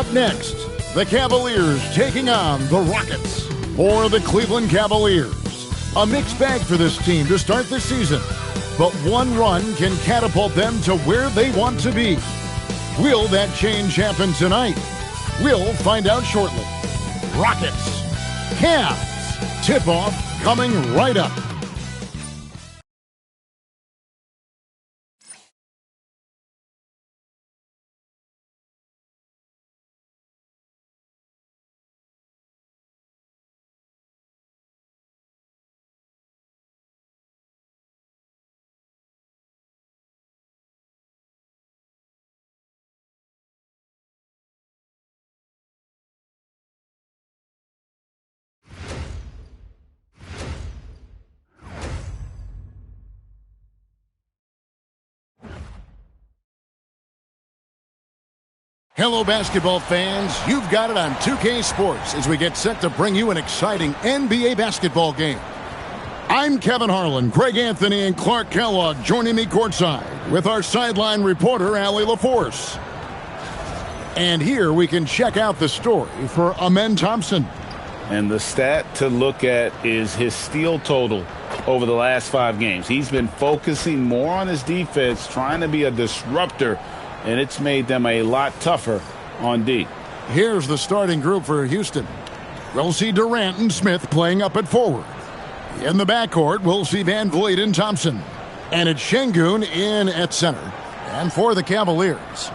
Up next, the Cavaliers taking on the Rockets. For the Cleveland Cavaliers, a mixed bag for this team to start the season, but one run can catapult them to where they want to be. Will that change happen tonight? We'll find out shortly. Rockets, Cavs, tip-off coming right up. Hello, basketball fans. You've got it on 2K Sports as we get set to bring you an exciting NBA basketball game. I'm Kevin Harlan, Greg Anthony, and Clark Kellogg joining me courtside with our sideline reporter, Allie LaForce. And here we can check out the story for Amen Thompson. And the stat to look at is his steal total over the last 5 games. He's been focusing more on his defense, trying to be a disruptor, and it's made them a lot tougher on D. Here's the starting group for Houston. We'll see Durant and Smith playing up at forward. In the backcourt, we'll see Van Vliet and Thompson. And it's Şengün in at center. And for the Cavaliers,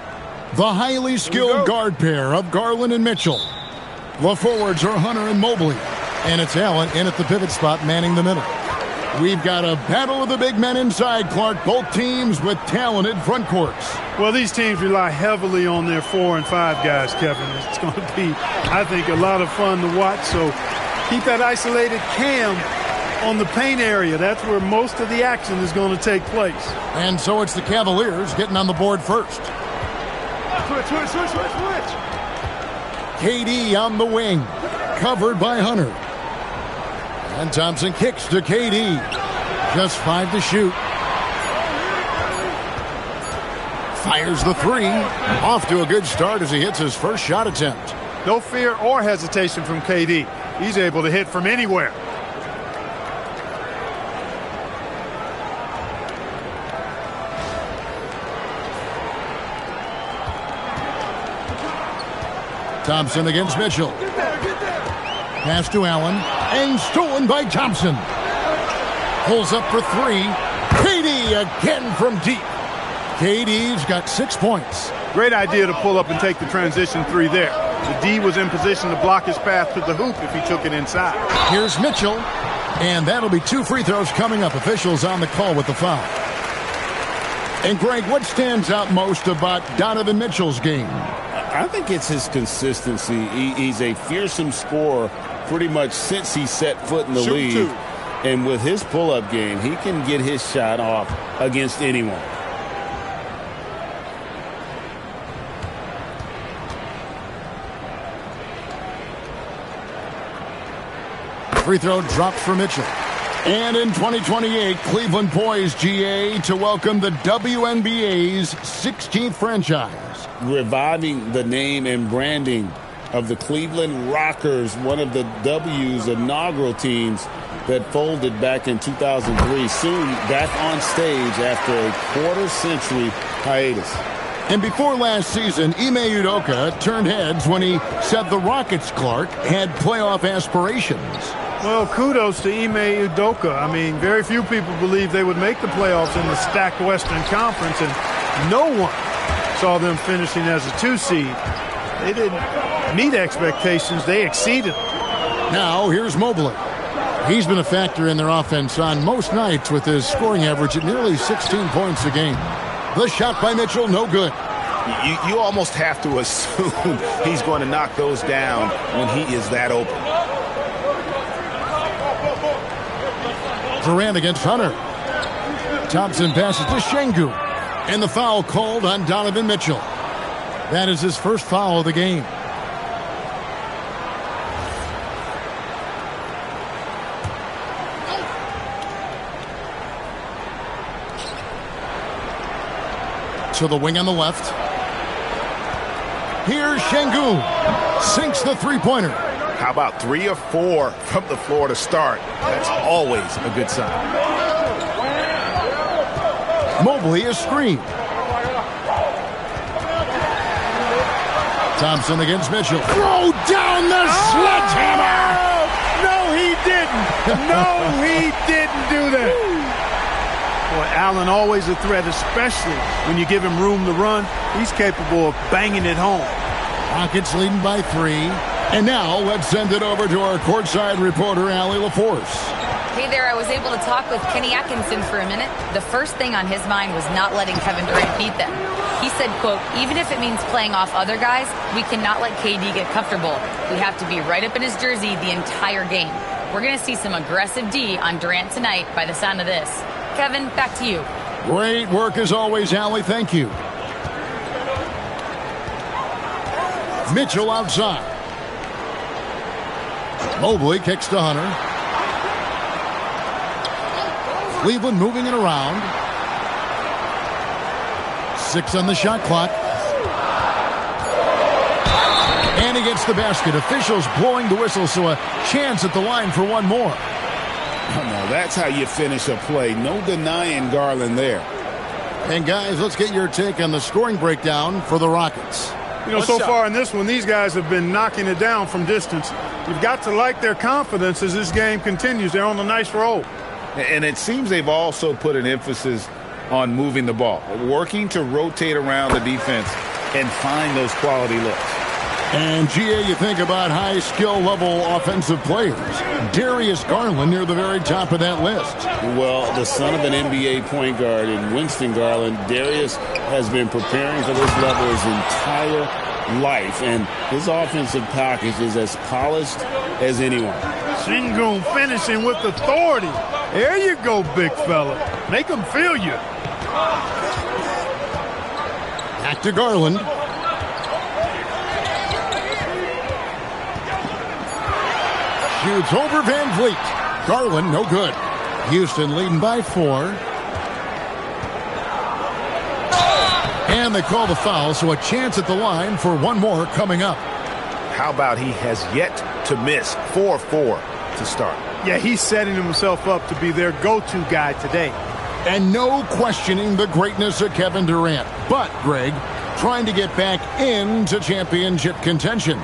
the highly skilled guard pair of Garland and Mitchell. The forwards are Hunter and Mobley. And it's Allen in at the pivot spot, manning the middle. We've got a battle of the big men inside, Clark. Both teams with talented front courts. Well, these teams rely heavily on their 4 and 5 guys, Kevin. It's going to be, I think, a lot of fun to watch. So keep that isolated Cam on the paint area. That's where most of the action is going to take place. And so it's the Cavaliers getting on the board first. Switch. KD on the wing, covered by Hunter. And Thompson kicks to KD. Just 5 to shoot. Fires the 3. Off to a good start as he hits his first shot attempt. No fear or hesitation from KD. He's able to hit from anywhere. Thompson against Mitchell. Pass to Allen, and stolen by Thompson. Pulls up for 3. KD again from deep. KD's got 6 points. Great idea to pull up and take the transition 3 there. The D was in position to block his path to the hoop if he took it inside. Here's Mitchell, and that'll be 2 free throws coming up. Officials on the call with the foul. And Greg, what stands out most about Donovan Mitchell's game? I think it's his consistency. He's a fearsome scorer pretty much since he set foot in the league. And with his pull-up game, he can get his shot off against anyone. Free throw dropped for Mitchell. And in 2028, Cleveland poised, GA, to welcome the WNBA's 16th franchise. Reviving the name and branding of the Cleveland Rockers, one of the W's inaugural teams that folded back in 2003, soon back on stage after a quarter-century hiatus. And before last season, Ime Udoka turned heads when he said the Rockets, Clark, had playoff aspirations. Well, kudos to Ime Udoka. I mean, very few people believe they would make the playoffs in the stacked Western Conference, and no one saw them finishing as a 2 seed. They didn't meet expectations. They exceeded. Now, here's Mobley. He's been a factor in their offense on most nights with his scoring average at nearly 16 points a game. The shot by Mitchell, no good. You almost have to assume he's going to knock those down when he is that open. Durant against Hunter. Thompson passes to Şengün. And the foul called on Donovan Mitchell. That is his first foul of the game. To the wing on the left. Here's Şengün. Sinks the three-pointer. How about 3 or 4 from the floor to start? That's always a good sign. Mobley is screened. Thompson against Mitchell. Throw down the sledgehammer! No, he didn't. No, he didn't do that. Boy, Allen always a threat, especially when you give him room to run. He's capable of banging it home. Rockets leading by 3. And now let's send it over to our courtside reporter, Allie LaForce. Hey there, I was able to talk with Kenny Atkinson for a minute. The first thing on his mind was not letting Kevin Durant beat them. He said, quote, even if it means playing off other guys, we cannot let KD get comfortable. We have to be right up in his jersey the entire game. We're going to see some aggressive D on Durant tonight by the sound of this. Kevin, back to you. Great work as always, Allie. Thank you. Mitchell outside. Mobley kicks to Hunter. Cleveland moving it around. 6 on the shot clock. And he gets the basket. Officials blowing the whistle, so a chance at the line for one more. No, that's how you finish a play. No denying Garland there. And guys, let's get your take on the scoring breakdown for the Rockets. You know, so far in this one, these guys have been knocking it down from distance. You've got to like their confidence as this game continues. They're on a nice roll. And it seems they've also put an emphasis on moving the ball, working to rotate around the defense and find those quality looks. And, GA, you think about high skill level offensive players. Darius Garland near the very top of that list. Well, the son of an NBA point guard in Winston Garland, Darius has been preparing for this level his entire life. And his offensive package is as polished as anyone. Şengün finishing with authority. There you go, big fella. Make them feel you. Back to Garland. Shoots over Van Vliet. Garland, no good. Houston leading by 4. And they call the foul, so a chance at the line for one more coming up. How about he has yet to miss 4-4 to start? Yeah, he's setting himself up to be their go-to guy today. And no questioning the greatness of Kevin Durant. But, Greg, trying to get back into championship contention.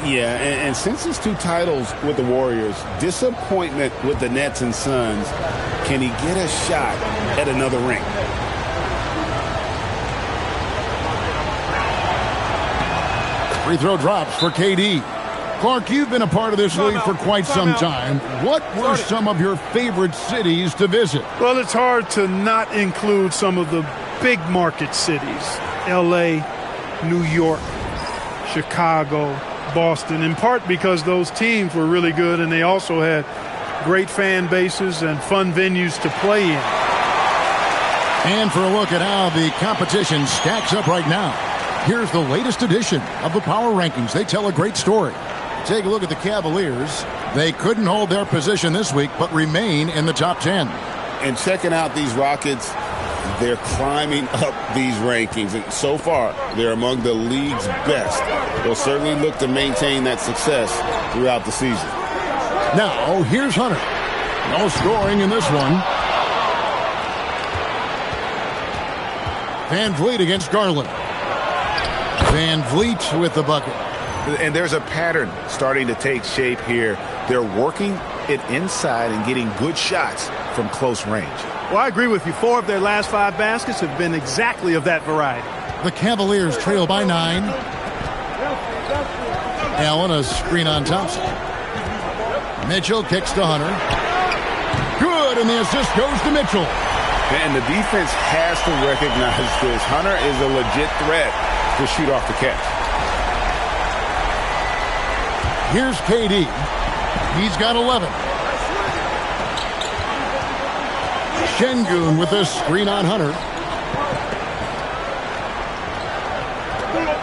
Yeah, and since his 2 titles with the Warriors, disappointment with the Nets and Suns, can he get a shot at another ring? Free throw drops for KD. Clark, you've been a part of this league for quite some time. What were some of your favorite cities to visit? Well, it's hard to not include some of the big market cities. L.A., New York, Chicago, Boston, in part because those teams were really good and they also had great fan bases and fun venues to play in. And for a look at how the competition stacks up right now, here's the latest edition of the Power Rankings. They tell a great story. Take a look at the Cavaliers. They couldn't hold their position this week, but remain in the top 10. And checking out these Rockets, they're climbing up these rankings. And so far, they're among the league's best. They'll certainly look to maintain that success throughout the season. Now, here's Hunter. No scoring in this one. Van Vliet against Garland. Van Vliet with the bucket. And there's a pattern starting to take shape here. They're working it inside and getting good shots from close range. Well, I agree with you. 4 of their last 5 baskets have been exactly of that variety. The Cavaliers trail by 9. Allen, a screen on Thompson. Mitchell kicks to Hunter. Good, and the assist goes to Mitchell. And the defense has to recognize this. Hunter is a legit threat to shoot off the catch. Here's KD. He's got 11. Şengün with the screen on Hunter.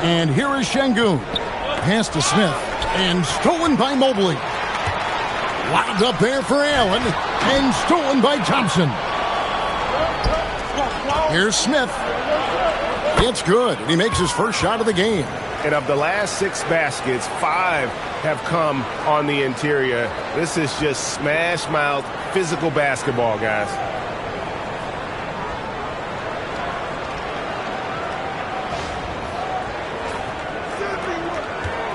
And here is Şengün. Pass to Smith. And stolen by Mobley. Lobbed up there for Allen. And stolen by Thompson. Here's Smith. It's good. And he makes his first shot of the game. And of the last 6 baskets, 5 have come on the interior. This is just smash mouth, physical basketball, guys.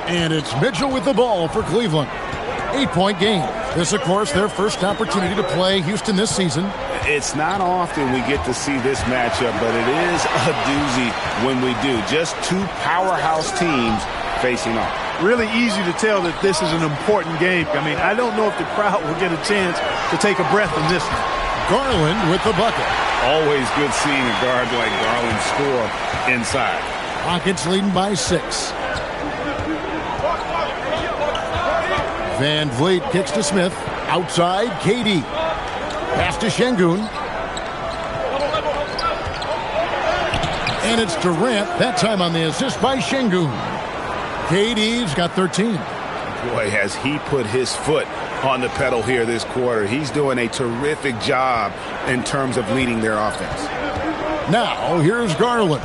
And it's Mitchell with the ball for Cleveland. 8-point game. This, of course, their first opportunity to play Houston this season. It's not often we get to see this matchup, but it is a doozy when we do. Just 2 powerhouse teams facing off. Really easy to tell that this is an important game. I mean, I don't know if the crowd will get a chance to take a breath in this one. Garland with the bucket. Always good seeing a guard like Garland score inside. Rockets leading by 6. Van Vliet kicks to Smith. Outside, KD. Pass to Şengün. And it's Durant, that time on the assist by Şengün. KD's got 13. Boy, has he put his foot on the pedal here this quarter. He's doing a terrific job in terms of leading their offense. Now, here's Garland.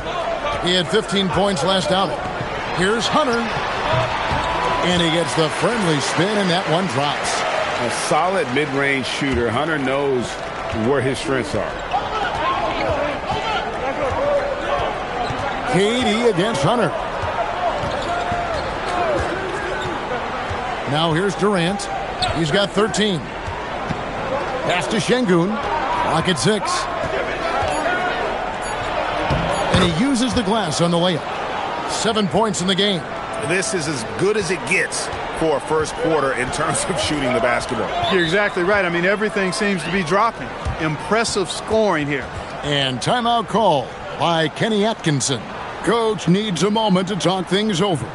He had 15 points last outing. Here's Hunter. And he gets the friendly spin, and that one drops. A solid mid-range shooter. Hunter knows where his strengths are. KD against Hunter. Now here's Durant. He's got 13. Pass to Şengün. Clock at 6. And he uses the glass on the layup. 7 points in the game. This is as good as it gets for a first quarter in terms of shooting the basketball. You're exactly right. I mean, everything seems to be dropping. Impressive scoring here. And timeout call by Kenny Atkinson. Coach needs a moment to talk things over.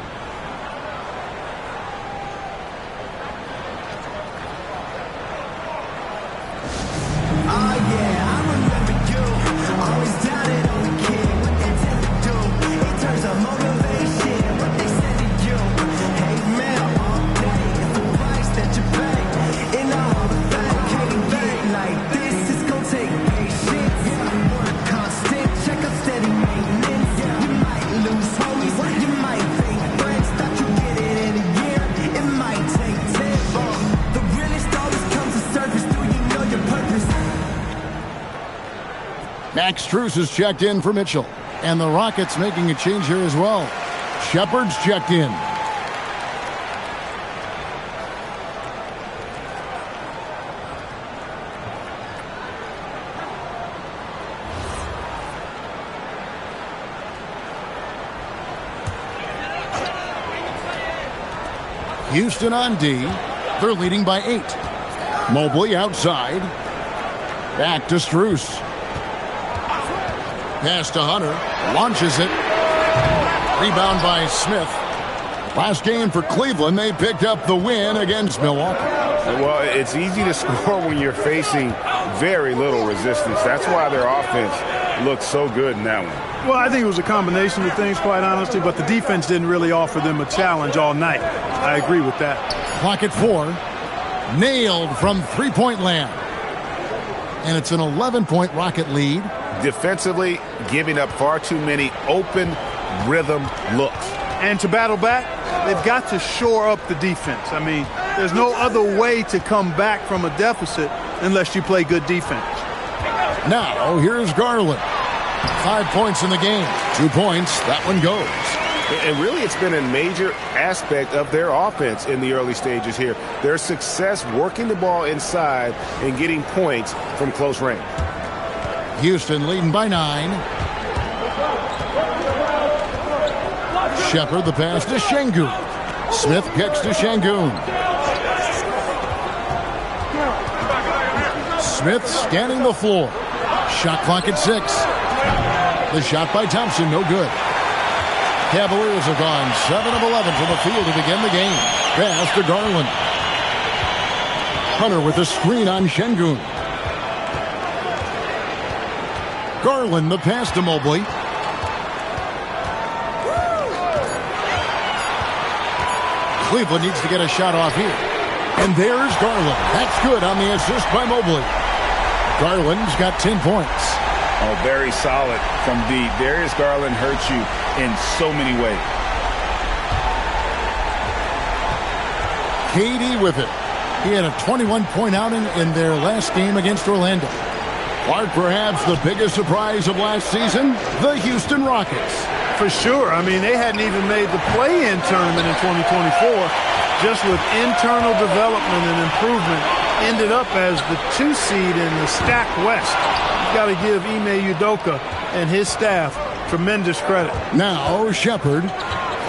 Max Strus is checked in for Mitchell. And the Rockets making a change here as well. Shepard's checked in. Houston on D. They're leading by 8. Mobley outside. Back to Strus. Pass to Hunter. Launches it. Rebound by Smith. Last game for Cleveland, they picked up the win against Milwaukee. Well, it's easy to score when you're facing very little resistance. That's why their offense looked so good in that one. Well, I think it was a combination of things, quite honestly, but the defense didn't really offer them a challenge all night. I agree with that. Clock at 4. Nailed from three-point land. And it's an 11-point Rocket lead. Defensively, giving up far too many open rhythm looks. And to battle back, they've got to shore up the defense. I mean, there's no other way to come back from a deficit unless you play good defense. Now, here's Garland. 5 points in the game. 2 points. That one goes. And really, it's been a major aspect of their offense in the early stages here. Their success working the ball inside and getting points from close range. Houston leading by 9. Shepard the pass to Şengün. Smith kicks to Şengün. Smith scanning the floor. Shot clock at 6. The shot by Thompson, no good. Cavaliers have gone 7 of 11 from the field to begin the game. Pass to Garland. Hunter with a screen on Şengün. Garland the pass to Mobley. Cleveland needs to get a shot off here. And there's Garland. That's good on the assist by Mobley. Garland's got 10 points. Oh, very solid from deep. Darius Garland hurts you in so many ways. KD with it. He had a 21-point outing in their last game against Orlando. Clark, perhaps the biggest surprise of last season, the Houston Rockets. For sure. I mean, they hadn't even made the play-in tournament in 2024. Just with internal development and improvement, ended up as the 2 seed in the stacked West. You've got to give Ime Udoka and his staff tremendous credit. Now Shepard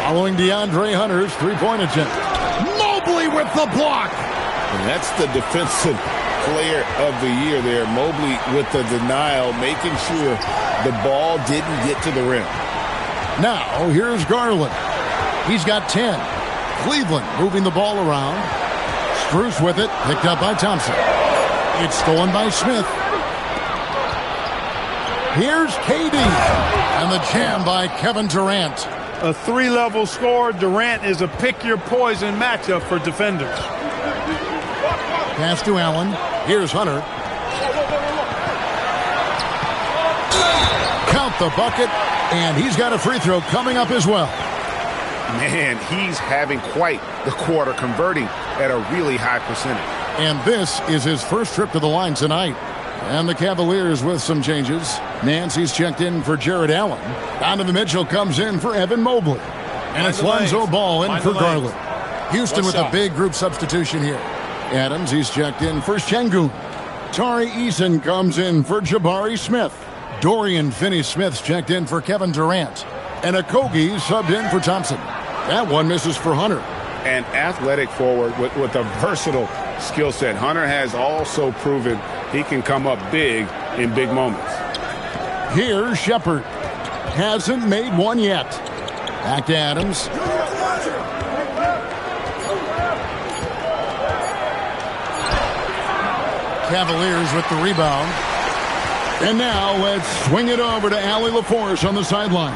following DeAndre Hunter's three-point attempt. Mobley with the block. And that's the defensive player of the year there. Mobley with the denial, making sure the ball didn't get to the rim. Now here's Garland. He's got 10. Cleveland moving the ball around. Strus with it, picked up by Thompson. It's stolen by Smith. Here's KD. And the jam by Kevin Durant. A 3-level score. Durant is a pick-your-poison matchup for defenders. Pass to Allen. Here's Hunter. Count the bucket. And he's got a free throw coming up as well. Man, he's having quite the quarter, converting at a really high percentage. And this is his first trip to the line tonight. And the Cavaliers with some changes. Nancy's checked in for Jared Allen. Donovan Mitchell comes in for Evan Mobley. And it's Lonzo Ball in for Garland. Houston with a big group substitution here. Adams, he's checked in for Şengün. Tari Eason comes in for Jabari Smith. Dorian Finney-Smith's checked in for Kevin Durant. And Okogie subbed in for Thompson. That one misses for Hunter. An athletic forward with a versatile skill set. Hunter has also proven he can come up big in big moments. Here's Shepard. Hasn't made one yet. Back to Adams. Cavaliers with the rebound. And now let's swing it over to Allie LaForce on the sideline.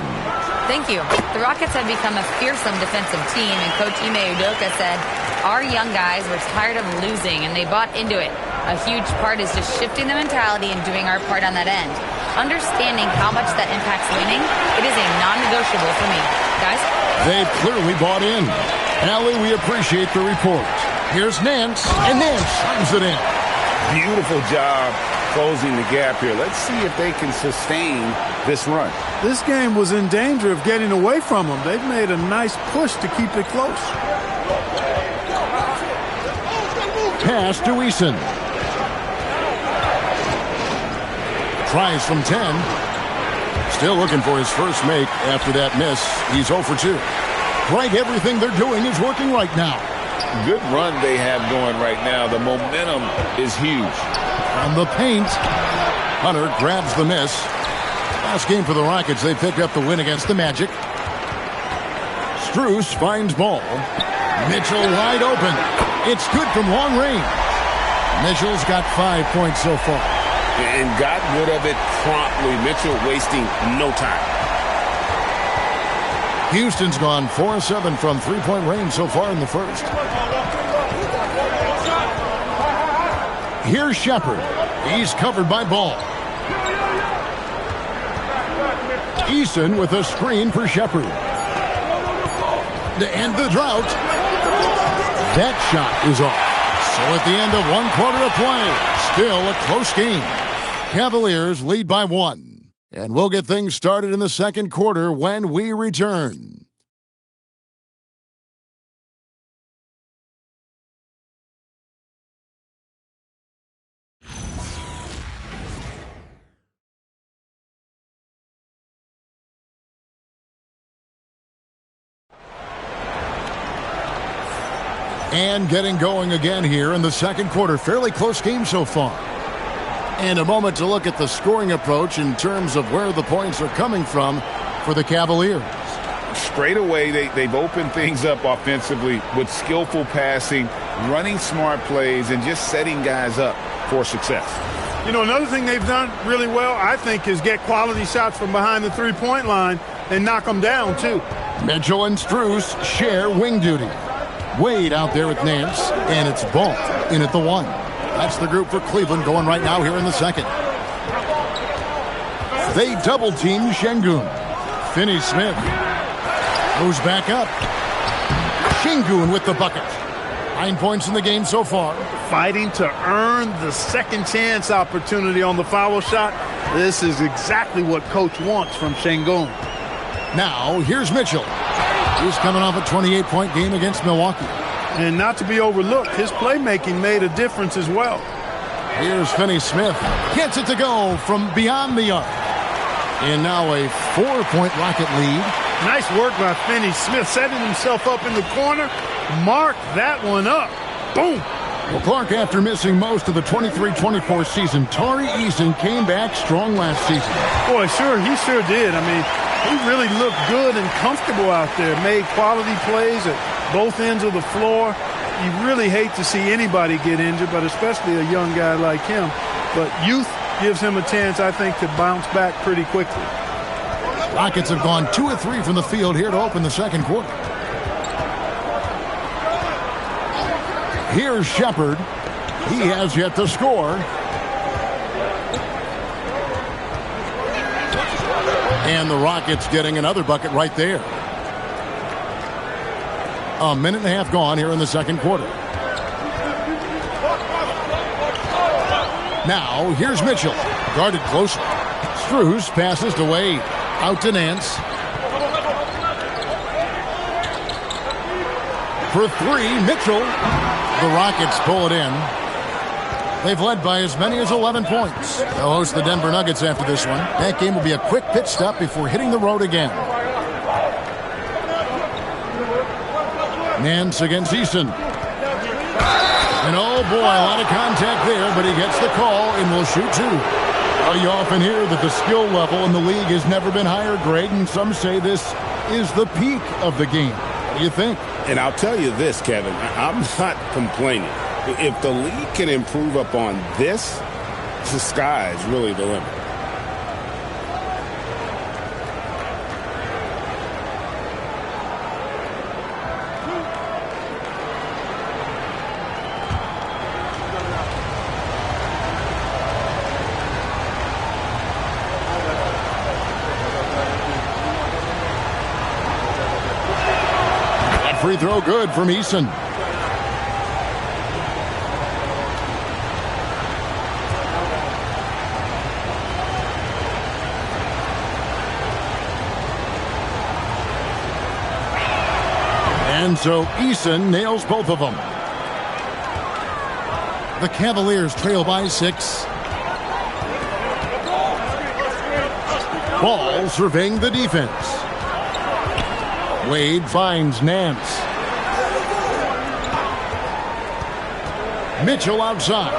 Thank you. The Rockets have become a fearsome defensive team, and Coach Ime Udoka said, our young guys were tired of losing, and they bought into it. A huge part is just shifting the mentality and doing our part on that end. Understanding how much that impacts winning, it is a non-negotiable for me. Guys? They've clearly bought in. Allie, we appreciate the report. Here's Nance, and Nance slams it in. Beautiful job closing the gap here. Let's see if they can sustain this run. This game was in danger of getting away from them. They've made a nice push to keep it close. Pass to Eason. Tries from 10. Still looking for his first make after that miss. He's 0 for 2. Greg, everything they're doing is working right now. Good run they have going right now. The momentum is huge. On the paint. Hunter grabs the miss. Last game for the Rockets, they picked up the win against the Magic. Strus finds ball. Mitchell wide open. It's good from long range. Mitchell's got 5 points so far. And got rid of it promptly. Mitchell wasting no time. Houston's gone 4-7 from three-point range so far in the first. Here's Shepard. He's covered by Ball. Eason with a screen for Shepard. To end the drought. That shot is off. So at the end of 1 quarter of play, still a close game. Cavaliers lead by 1. And we'll get things started in the second quarter when we return. And getting going again here in the second quarter. Fairly close game so far. And a moment to look at the scoring approach in terms of where the points are coming from for the Cavaliers. Straight away, they've opened things up offensively with skillful passing, running smart plays, and just setting guys up for success. You know, another thing they've done really well, I think, is get quality shots from behind the three-point line and knock them down, too. Mitchell and Strus share wing duty. Wade out there with Nance, and it's Ball in at the 1. That's the group for Cleveland going right now here in the second. They double-team Şengün. Finney-Smith goes back up. Şengün with the bucket. 9 points in the game so far. Fighting to earn the second chance opportunity on the foul shot. This is exactly what coach wants from Şengün. Now, here's Mitchell. He's coming off a 28-point game against Milwaukee. And not to be overlooked, his playmaking made a difference as well. Here's Finney-Smith. Gets it to go from beyond the arc. And now a 4-point Rocket lead. Nice work by Finney-Smith, setting himself up in the corner. Mark that one up. Boom. Well, Clark, after missing most of the 23-24 season, Tari Eason came back strong last season. Boy, he sure did. I mean, he really looked good and comfortable out there. Made quality plays at both ends of the floor. You really hate to see anybody get injured, but especially a young guy like him. But youth gives him a chance, I think, to bounce back pretty quickly. Rockets have gone 2 of 3 from the field here to open the second quarter. Here's Shepard. He has yet to score. And the Rockets getting another bucket right there. A minute and a half gone here in the second quarter. Now, here's Mitchell. Guarded closely. Strus passes to Wade. Out to Nance. For 3, Mitchell. The Rockets pull it in. They've led by as many as 11 points. They'll host the Denver Nuggets after this one. That game will be a quick pit stop before hitting the road again. Nance against Eason. And oh boy, a lot of contact there, but he gets the call and will shoot 2. You often hear that the skill level in the league has never been higher, Greg, and some say this is the peak of the game. What do you think? And I'll tell you this, Kevin, I'm not complaining. If the league can improve upon this, the sky is really the limit. Free throw good from Eason. And so Eason nails both of them. The Cavaliers trail by 6. Ball surveying the defense. Wade finds Nance. Mitchell outside.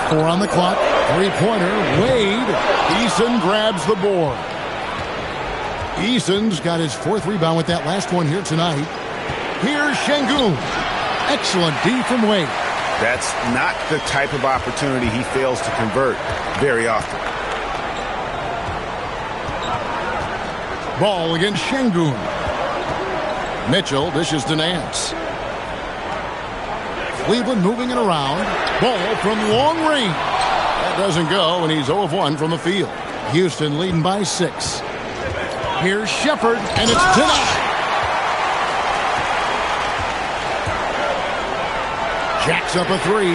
4 on the clock. 3-pointer. Wade. Eason grabs the board. Eason's got his 4th rebound with that last one here tonight. Here's Şengün. Excellent D from Wade. That's not the type of opportunity he fails to convert very often. Ball against Şengün. Mitchell dishes to Nance. Cleveland moving it around. Ball from long range. That doesn't go, and he's 0 of 1 from the field. Houston leading by 6. Here's Shepard, and it's denied. Jacks up a 3.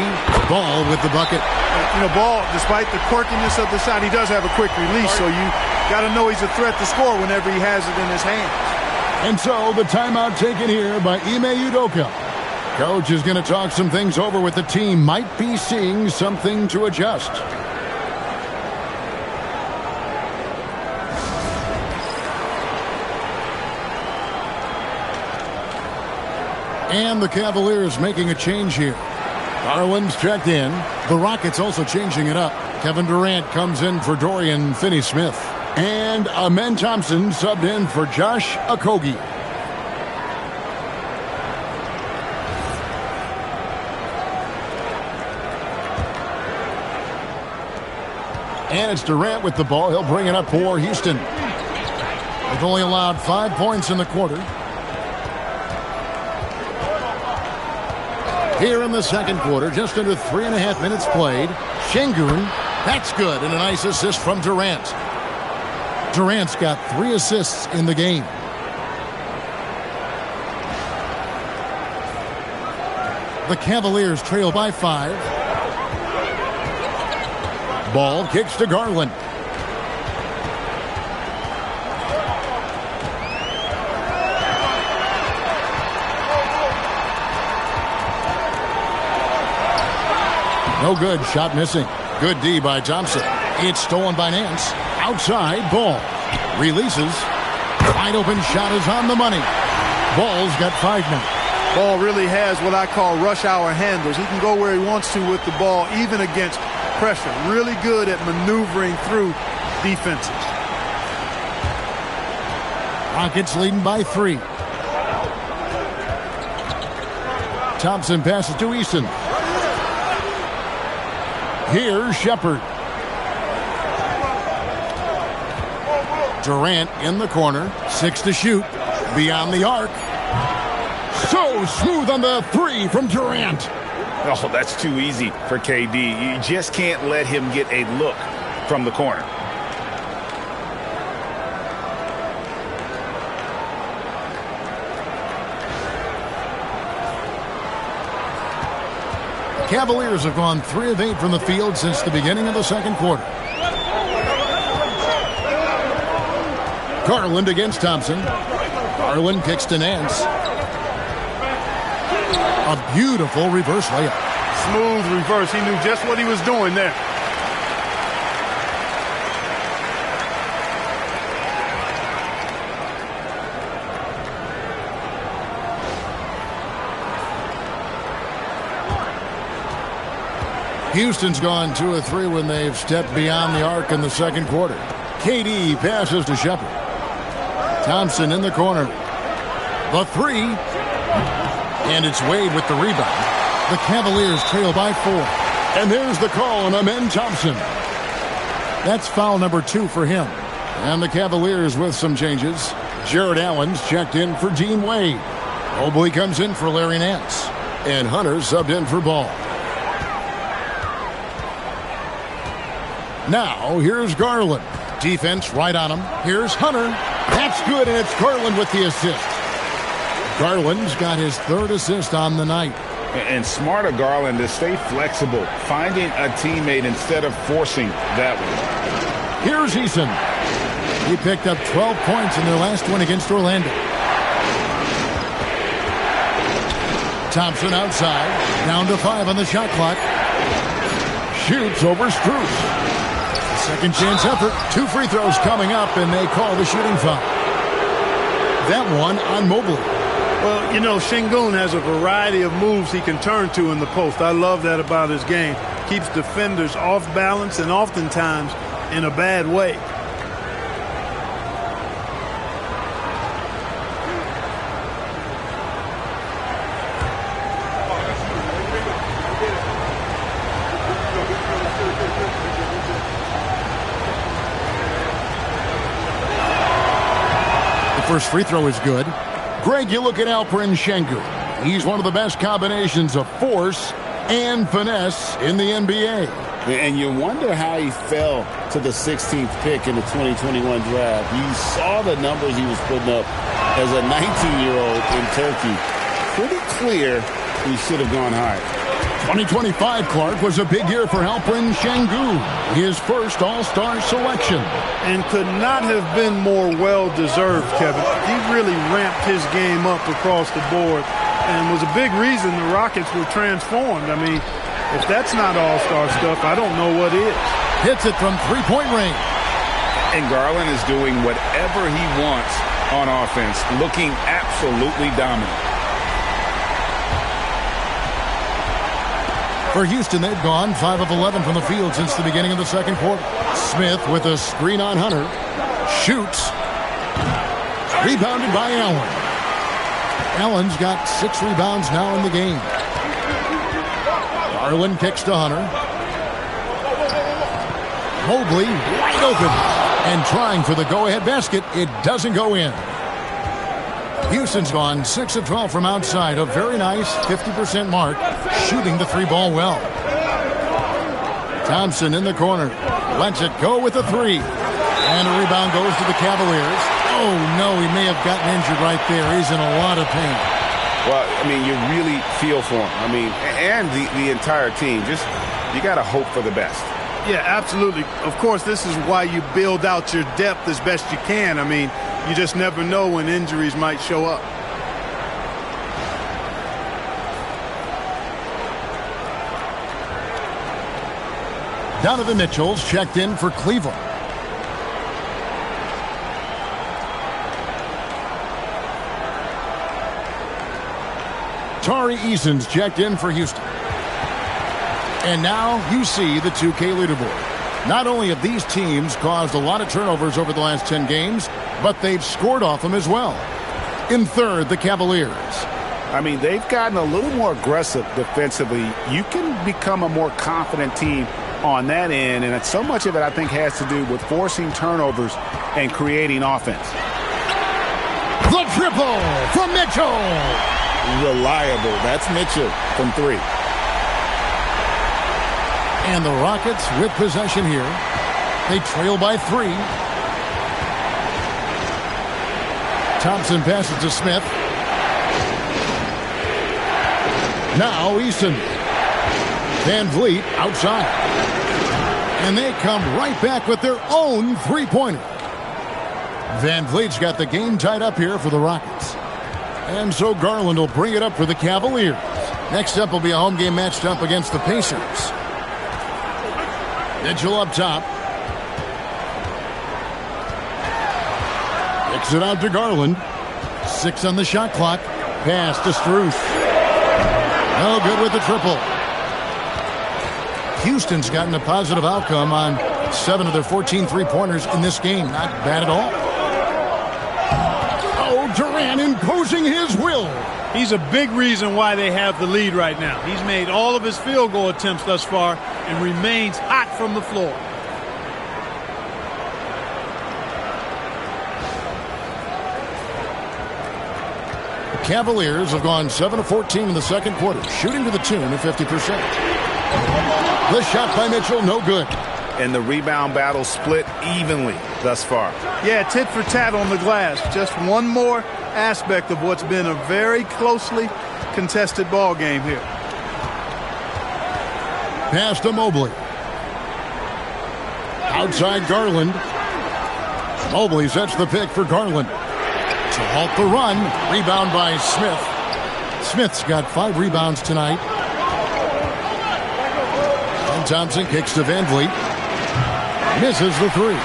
Ball with the bucket. You know, Ball, despite the quirkiness of the shot, he does have a quick release, so you got to know he's a threat to score whenever he has it in his hands. And so the timeout taken here by Ime Udoka. Coach is going to talk some things over with the team. Might be seeing something to adjust. And the Cavaliers making a change here. Garland's checked in. The Rockets also changing it up. Kevin Durant comes in for Dorian Finney-Smith. And Amen Thompson subbed in for Josh Okogie. And it's Durant with the ball. He'll bring it up for Houston. They've only allowed 5 points in the quarter. Here in the second quarter, just under 3.5 minutes played. Şengün, that's good, and a nice assist from Durant. Durant's got 3 assists in the game. The Cavaliers trail by 5. Ball kicks to Garland. No good. Shot missing. Good D by Thompson. It's stolen by Nance. Outside. Ball. Releases. Wide open shot is on the money. Ball's got 5 now. Ball really has what I call rush hour handles. He can go where he wants to with the ball, even against pressure. Really good at maneuvering through defenses. Rockets leading by 3. Thompson passes to Easton. Here's Shepard. Durant in the corner. 6 to shoot. Beyond the arc. So smooth on the 3 from Durant. Oh, that's too easy for KD. You just can't let him get a look from the corner. Cavaliers have gone 3 of 8 from the field since the beginning of the second quarter. Garland against Thompson. Garland kicks to Nance. A beautiful reverse layup. Smooth reverse. He knew just what he was doing there. Houston's gone 2 of 3 when they've stepped beyond the arc in the second quarter. KD passes to Shepard. Thompson in the corner. The 3. And it's Wade with the rebound. The Cavaliers trail by 4. And there's the call on Amen Thompson. That's foul number 2 for him. And the Cavaliers with some changes. Jared Allen's checked in for Dean Wade. Mobley comes in for Larry Nance. And Hunter subbed in for Ball. Now, here's Garland. Defense right on him. Here's Hunter. That's good, and it's Garland with the assist. Garland's got his 3rd assist on the night. And smart of Garland to stay flexible, finding a teammate instead of forcing that one. Here's Eason. He picked up 12 points in their last one against Orlando. Thompson outside. Down to 5 on the shot clock. Shoots over Strus. Second chance effort. 2 free throws coming up, and they call the shooting foul. That one on Mobley. Well, you know, Şengün has a variety of moves he can turn to in the post. I love that about his game. Keeps defenders off balance and oftentimes in a bad way. First free throw is good. Greg, you look at Alperen Şengün. He's one of the best combinations of force and finesse in the NBA. And you wonder how he fell to the 16th pick in the 2021 draft. You saw the numbers he was putting up as a 19-year-old in Turkey. Pretty clear he should have gone higher. 2025, Clark, was a big year for Alperen Şengün, his first All-Star selection. And could not have been more well-deserved, Kevin. He really ramped his game up across the board and was a big reason the Rockets were transformed. I mean, if that's not All-Star stuff, I don't know what is. Hits it from three-point range. And Garland is doing whatever he wants on offense, looking absolutely dominant. For Houston, they've gone 5 of 11 from the field since the beginning of the second quarter. Smith with a screen on Hunter. Shoots. Rebounded by Allen. Allen's got 6 rebounds now in the game. Garland kicks to Hunter. Mobley wide open. And trying for the go-ahead basket. It doesn't go in. Houston's gone 6 of 12 from outside. A very nice 50% mark. Shooting the 3-ball well. Thompson in the corner. Lets it go with the 3. And a rebound goes to the Cavaliers. Oh, no, he may have gotten injured right there. He's in a lot of pain. Well, I mean, you really feel for him. I mean, and the entire team. Just, you got to hope for the best. Yeah, absolutely. Of course, this is why you build out your depth as best you can. I mean, you just never know when injuries might show up. Donovan Mitchell's checked in for Cleveland. Tari Eason's checked in for Houston. And now you see the 2K leaderboard. Not only have these teams caused a lot of turnovers over the last 10 games, but they've scored off them as well. In third, the Cavaliers. I mean, they've gotten a little more aggressive defensively. You can become a more confident team on that end, and so much of it, I think, has to do with forcing turnovers and creating offense. The triple from Mitchell. Reliable. That's Mitchell from 3. And the Rockets with possession here. They trail by 3. Thompson passes to Smith. Now Easton. Van Vliet outside. And they come right back with their own three-pointer. Van Vliet's got the game tied up here for the Rockets. And so Garland will bring it up for the Cavaliers. Next up will be a home game matched up against the Pacers. Mitchell up top. Kicks it out to Garland. 6 on the shot clock. Pass to Struth. No good with the triple. Houston's gotten a positive outcome on 7 of their 14 three-pointers in this game. Not bad at all. Oh, Durant imposing his will. He's a big reason why they have the lead right now. He's made all of his field goal attempts thus far and remains hot from the floor. The Cavaliers have gone 7 of 14 in the second quarter, shooting to the tune of 50%. The shot by Mitchell, no good. And the rebound battle split evenly thus far. Yeah, tit for tat on the glass. Just one more aspect of what's been a very closely contested ball game here. Pass to Mobley. Outside Garland. Mobley sets the pick for Garland. To halt the run. Rebound by Smith. Smith's got 5 rebounds tonight. And Thompson kicks to Van Vliet. Misses the 3.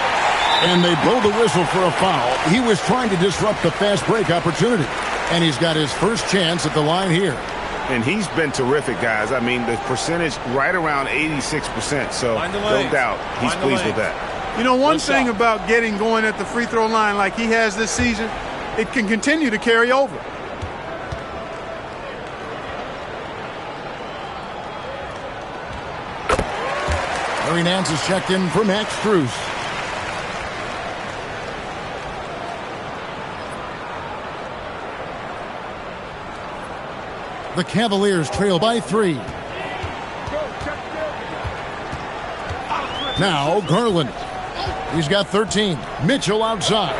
And they blow the whistle for a foul. He was trying to disrupt the fast break opportunity. And he's got his first chance at the line here. And he's been terrific, guys. I mean, the percentage right around 86%. So no doubt he's pleased with that. You know, one thing about getting going at the free throw line like he has this season, it can continue to carry over. Larry Nance is checked in for Max Strus. The Cavaliers trail by 3. Now Garland. He's got 13. Mitchell outside.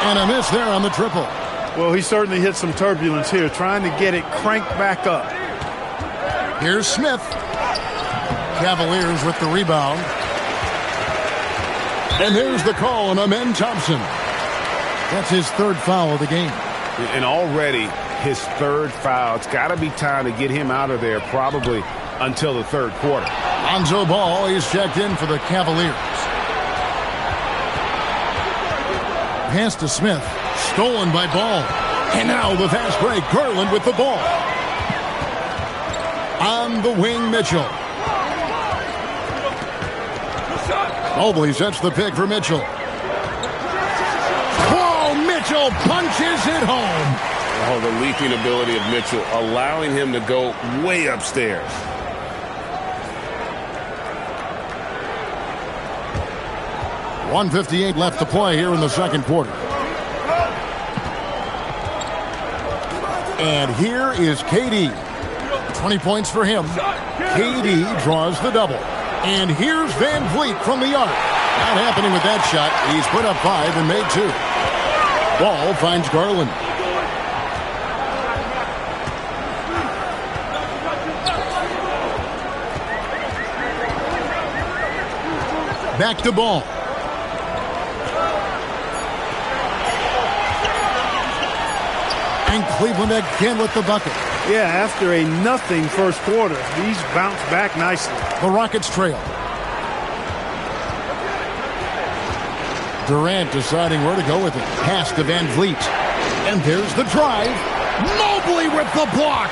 And a miss there on the triple. Well, he certainly hit some turbulence here, trying to get it cranked back up. Here's Smith. Cavaliers with the rebound. And there's the call on Amen Thompson. That's his 3rd foul of the game. And already his 3rd foul. It's got to be time to get him out of there probably until the 3rd quarter. Lonzo Ball is checked in for the Cavaliers. Pass to Smith. Stolen by Ball. And now the fast break. Garland with the ball. On the wing, Mitchell. Mobley sets the pick for Mitchell. Whoa, Mitchell punches it home. Oh, the leaping ability of Mitchell, allowing him to go way upstairs. .158 left to play here in the second quarter. And here is KD. 20 points for him. KD draws the double. And here's Van Vliet from the arc. Not happening with that shot. He's put up 5 and made 2. Ball finds Garland. back to ball. And Cleveland again with the bucket. Yeah, after a nothing first quarter, these bounce back nicely. The Rockets trail. Durant deciding where to go with it. Pass to Van Vliet. And there's the drive. Mobley with the block.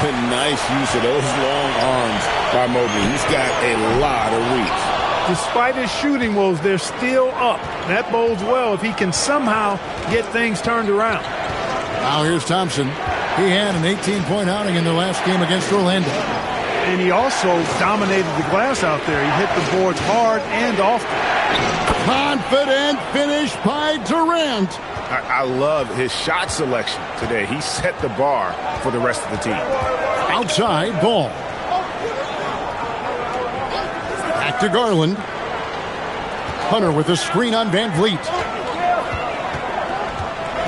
A nice use of those long arms by Mobley. He's got a lot of reach. Despite his shooting woes, they're still up. That bodes well if he can somehow get things turned around. Now here's Thompson. He had an 18-point outing in the last game against Orlando. And he also dominated the glass out there. He hit the boards hard and often. Confident finish by Durant. I love his shot selection today. He set the bar for the rest of the team. Outside ball. Back to Garland. Hunter with a screen on Van Vliet.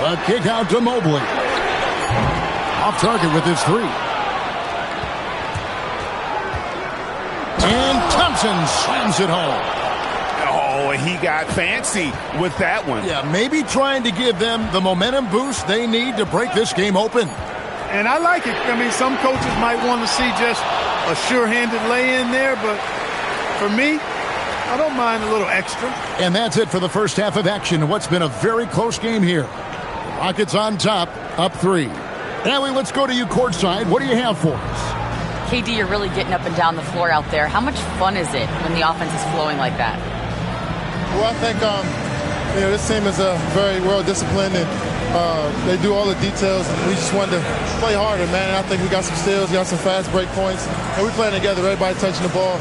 The kick out to Mobley. Off target with his three. And Thompson slams it home. Oh, he got fancy with that one. Yeah, maybe trying to give them the momentum boost they need to break this game open. And I like it. I mean, some coaches might want to see just a sure-handed lay-in there, but for me, I don't mind a little extra. And that's it for the first half of action in what's been a very close game here. The Rockets on top, up 3. Allie, let's go to you courtside. What do you have for us? KD, you're really getting up and down the floor out there. How much fun is it when the offense is flowing like that? Well, I think this team is very well disciplined, and they do all the details. And we just wanted to play harder, man. And I think we got some steals, got some fast break points, and we're playing together. Everybody touching the ball.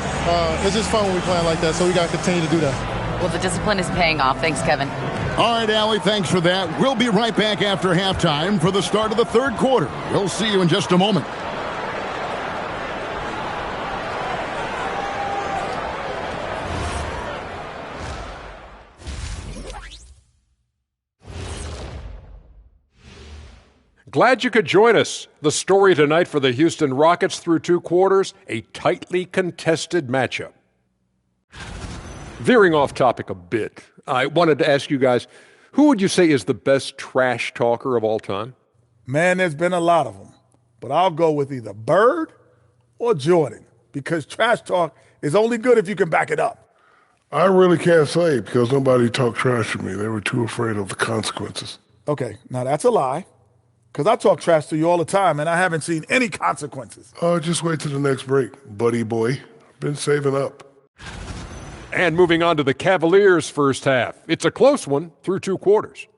It's just fun when we playing like that. So we got to continue to do that. Well, the discipline is paying off. Thanks, Kevin. All right, Allie, thanks for that. We'll be right back after halftime for the start of the third quarter. We'll see you in just a moment. Glad you could join us. The story tonight for the Houston Rockets through 2 quarters, a tightly contested matchup. Veering off topic a bit, I wanted to ask you guys, who would you say is the best trash talker of all time? Man, there's been a lot of them. But I'll go with either Bird or Jordan, because trash talk is only good if you can back it up. I really can't say because nobody talked trash to me. They were too afraid of the consequences. Okay, now that's a lie. Because I talk trash to you all the time, and I haven't seen any consequences. Oh, just wait till the next break, buddy boy. Been saving up. And moving on to the Cavaliers' first half. It's a close one through 2 quarters.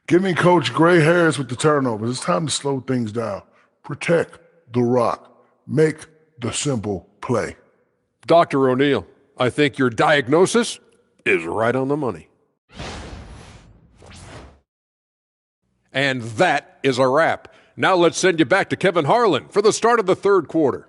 Giving Coach gray hairs with the turnovers. It's time to slow things down. Protect the rock. Make the simple play. Dr. O'Neal, I think your diagnosis is right on the money. And that is a wrap. Now let's send you back to Kevin Harlan for the start of the third quarter.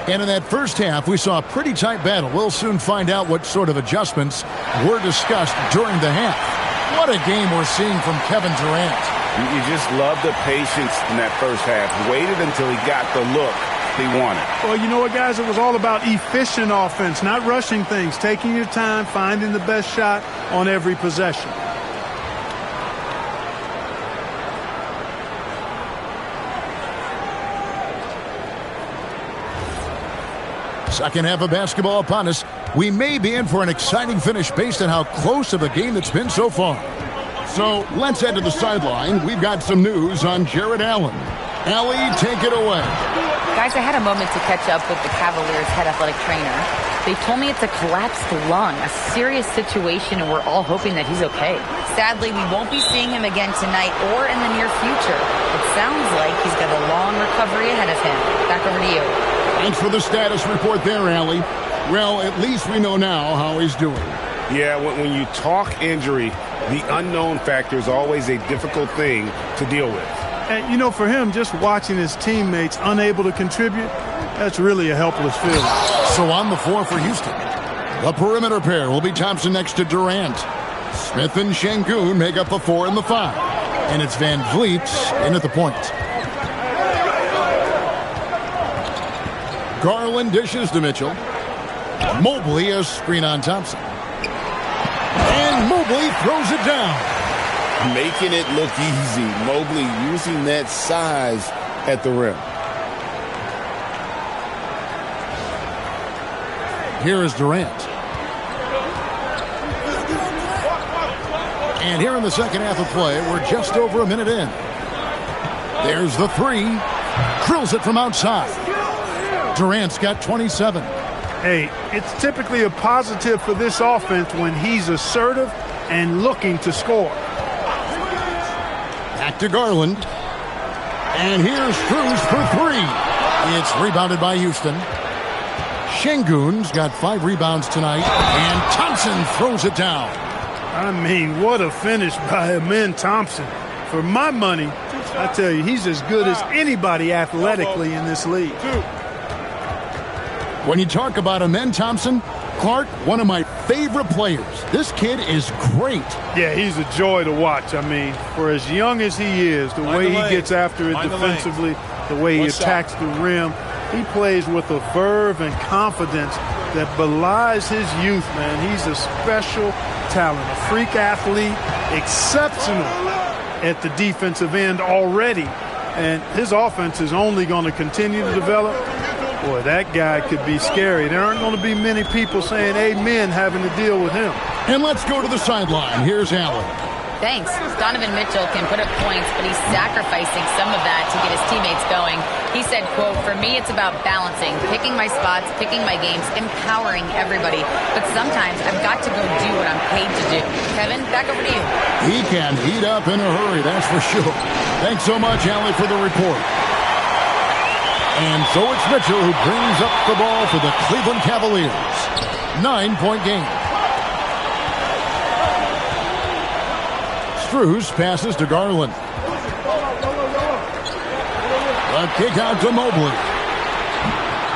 And in that first half, we saw a pretty tight battle. We'll soon find out what sort of adjustments were discussed during the half. What a game we're seeing from Kevin Durant. You just love the patience in that first half. Waited until he got the look he wanted. Well, you know what, guys? It was all about efficient offense, not rushing things, taking your time, finding the best shot on every possession. Second half of basketball upon us. We may be in for an exciting finish based on how close of a game it's been so far. So let's head to the sideline. We've got some news on Jared Allen. Allie, take it away. Guys, I had a moment to catch up with the Cavaliers head athletic trainer. They told me it's a collapsed lung, a serious situation, and we're all hoping that he's okay. Sadly, we won't be seeing him again tonight or in the near future. It sounds like he's got a long recovery ahead of him. Back over to you. Thanks for the status report there, Allie. Well, at least we know now how he's doing. Yeah, when you talk injury, the unknown factor is always a difficult thing to deal with. And, you know, for him, just watching his teammates unable to contribute, that's really a helpless feeling. So on the floor for Houston. The perimeter pair will be Thompson next to Durant. Smith and Şengün make up the 4 and the 5. And it's Van Vliet in at the point. Garland dishes to Mitchell. Mobley a screen on Thompson. And Mobley throws it down. Making it look easy. Mobley using that size at the rim. Here is Durant. And here in the second half of play, we're just over a minute in. There's the 3. Drills it from outside. Durant's got 27. Hey, it's typically a positive for this offense when he's assertive and looking to score. Back to Garland. And here's Strus for 3. It's rebounded by Houston. Şengün's got 5 rebounds tonight. And Thompson throws it down. I mean, what a finish by Amen Thompson. For my money, I tell you, he's as good as anybody athletically in this league. When you talk about Amen Thompson, Clark, one of my favorite players. This kid is great. Yeah, he's a joy to watch. I mean, for as young as he is, the way he gets after it defensively, the way he attacks the rim, he plays with a verve and confidence that belies his youth, man. He's a special talent, a freak athlete, exceptional at the defensive end already. And his offense is only going to continue to develop. Boy, that guy could be scary. There aren't going to be many people saying amen having to deal with him. And let's go to the sideline. Here's Allen. Thanks. Donovan Mitchell can put up points, but he's sacrificing some of that to get his teammates going. He said, quote, "For me, it's about balancing, picking my spots, picking my games, empowering everybody. But sometimes I've got to go do what I'm paid to do." Kevin, back over to you. He can heat up in a hurry, that's for sure. Thanks so much, Allie, for the report. And so it's Mitchell who brings up the ball for the Cleveland Cavaliers. 9-point game. Strus passes to Garland. A kick out to Mobley.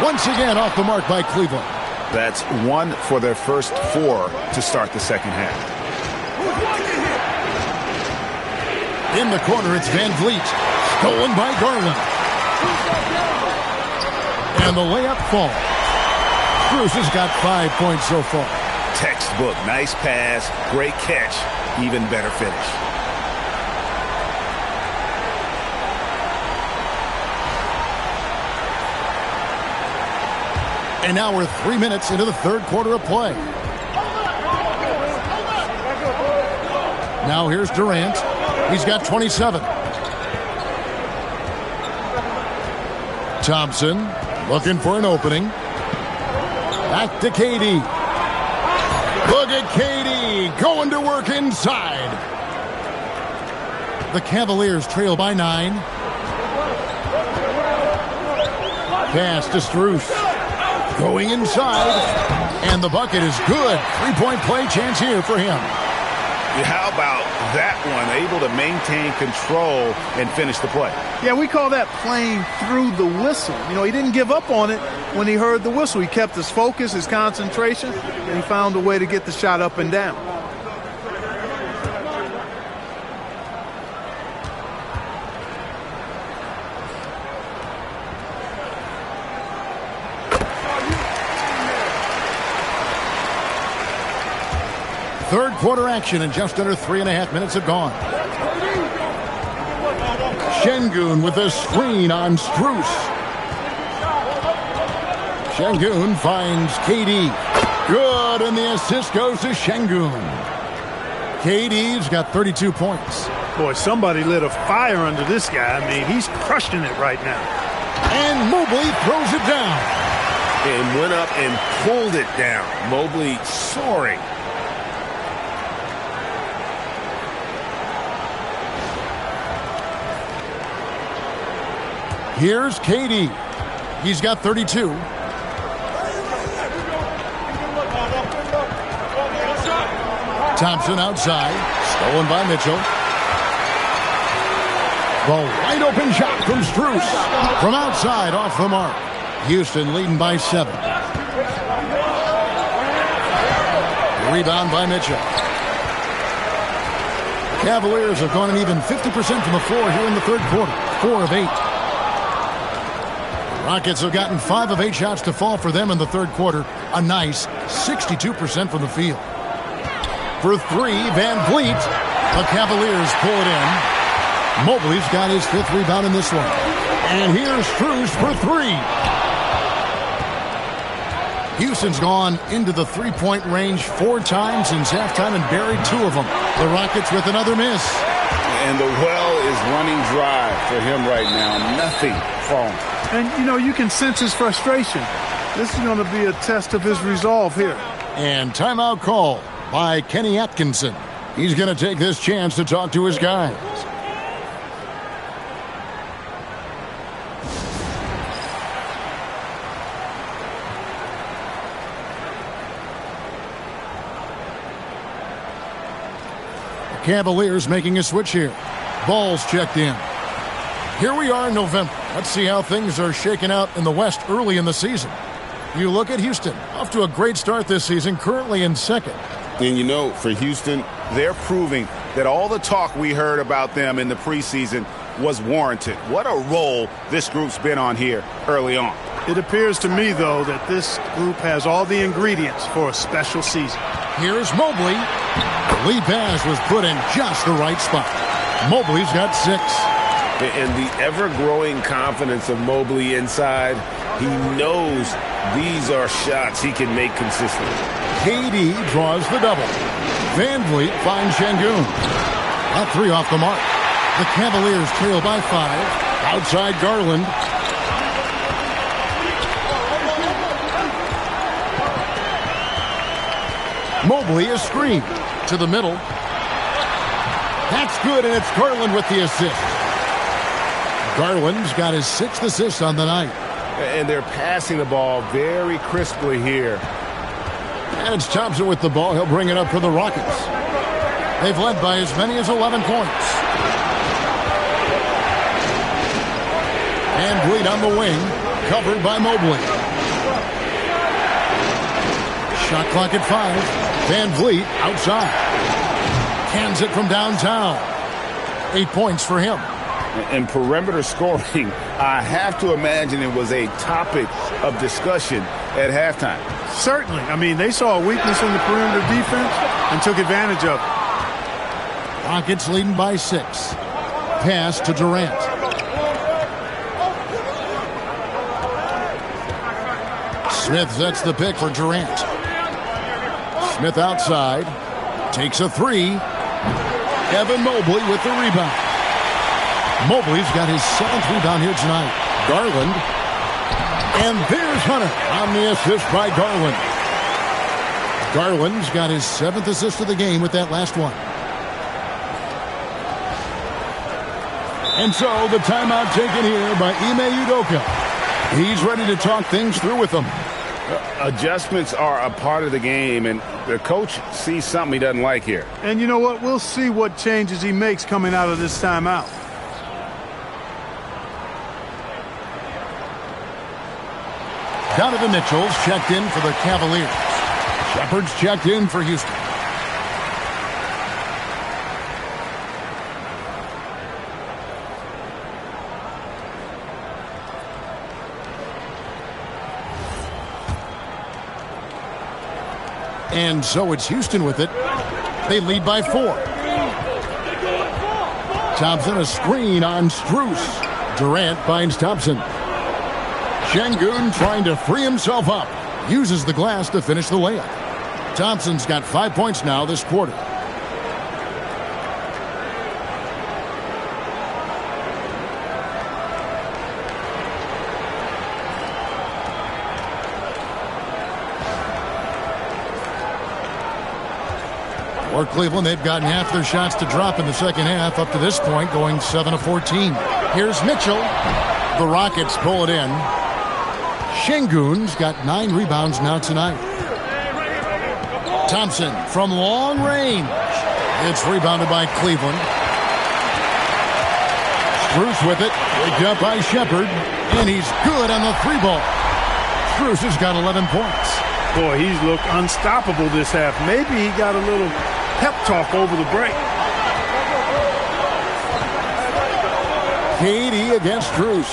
Once again off the mark by Cleveland. That's 1 for their first 4 to start the second half. In the corner, it's Van Vliet. Stolen by Garland. And the layup falls. Strus has got 5 points so far. Textbook. Nice pass. Great catch. Even better finish. And now we're 3 minutes into the third quarter of play. Now here's Durant. He's got 27. Thompson looking for an opening. Back to KD. Look at KD going to work inside. The Cavaliers trail by 9. Pass to Strus. Going inside. And the bucket is good. 3-point play chance here for him. How about that one? Able to maintain control and finish the play. Yeah, we call that playing through the whistle. You know, he didn't give up on it when he heard the whistle. He kept his focus, his concentration, and he found a way to get the shot up and down. Third quarter action, and just under 3.5 minutes have gone. Şengün with a screen on Strus. Şengün finds KD. Good, and the assist goes to Şengün. KD's got 32 points. Boy, somebody lit a fire under this guy. I mean, he's crushing it right now. And Mobley throws it down. And went up and pulled it down. Mobley soaring. Here's KD. He's got 32. Thompson outside. Stolen by Mitchell. The wide open shot from Strus. From outside, off the mark. Houston leading by 7. Rebound by Mitchell. Cavaliers have gone an even 50% from the floor here in the third quarter. 4 of 8. Rockets have gotten 5 of 8 shots to fall for them in the third quarter. A nice 62% from the field. For 3, Van Vliet. The Cavaliers pull it in. Mobley's got his 5th rebound in this one. And here's Strus for 3. Houston's gone into the three-point range 4 times since halftime and buried 2 of them. The Rockets with another miss. And the well is running dry for him right now. Nothing falling. And, you know, you can sense his frustration. This is going to be a test of his resolve here. And timeout call by Kenny Atkinson. He's going to take this chance to talk to his guys. Cavaliers making a switch here. Ball's checked in. Here we are in November. Let's see how things are shaking out in the West early in the season. You look at Houston, off to a great start this season, currently in second. And you know, for Houston, They're proving that all the talk we heard about them in the preseason was warranted. What a role this group's been on here early on. It appears to me, though, that this group has all the ingredients for a special season. Here's Mobley. The lead pass was put in just the right spot. Mobley's got 6. And the ever-growing confidence of Mobley inside, he knows these are shots he can make consistently. KD draws the double. Van Vliet finds Şengün. That 3 off the mark. The Cavaliers trail by 5. Outside Garland. Mobley is screened to the middle. That's good, and it's Garland with the assist. Garland's got his 6th assist on the night. And they're passing the ball very crisply here. And it's Thompson with the ball. He'll bring it up for the Rockets. They've led by as many as 11 points. Van Vliet on the wing, covered by Mobley. Shot clock at 5. Van Vliet outside. Cans it from downtown. 8 points for him. And perimeter scoring, I have to imagine it was a topic of discussion at halftime. Certainly. I mean, they saw a weakness in the perimeter defense and took advantage of it. Rockets leading by 6. Pass to Durant. Smith sets the pick for Durant. Smith outside. Takes a 3. Evan Mobley with the rebound. Mobley's got his 7th rebound here tonight. Garland. And there's Hunter on the assist by Garland. Garland's got his 7th assist of the game with that last one. And so the timeout taken here by Ime Udoka. He's ready to talk things through with them. Adjustments are a part of the game, and the coach sees something he doesn't like here. And you know what? We'll see what changes he makes coming out of this timeout. Donovan Mitchell's checked in for the Cavaliers. Shepard's checked in for Houston. And so it's Houston with it. They lead by 4. Thompson a screen on Strus. Durant finds Thompson. Şengün trying to free himself up. Uses the glass to finish the layup. Thompson's got 5 points now this quarter. For Cleveland, they've gotten half their shots to drop in the second half up to this point, going 7 of 14. Here's Mitchell. The Rockets pull it in. Şengün's got 9 rebounds now tonight. Thompson from long range. It's rebounded by Cleveland. Strus with it. Picked up by Shepard. And he's good on the 3 ball. Strus has got 11 points. Boy, he's looked unstoppable this half. Maybe he got a little pep talk over the break. KD against Drews.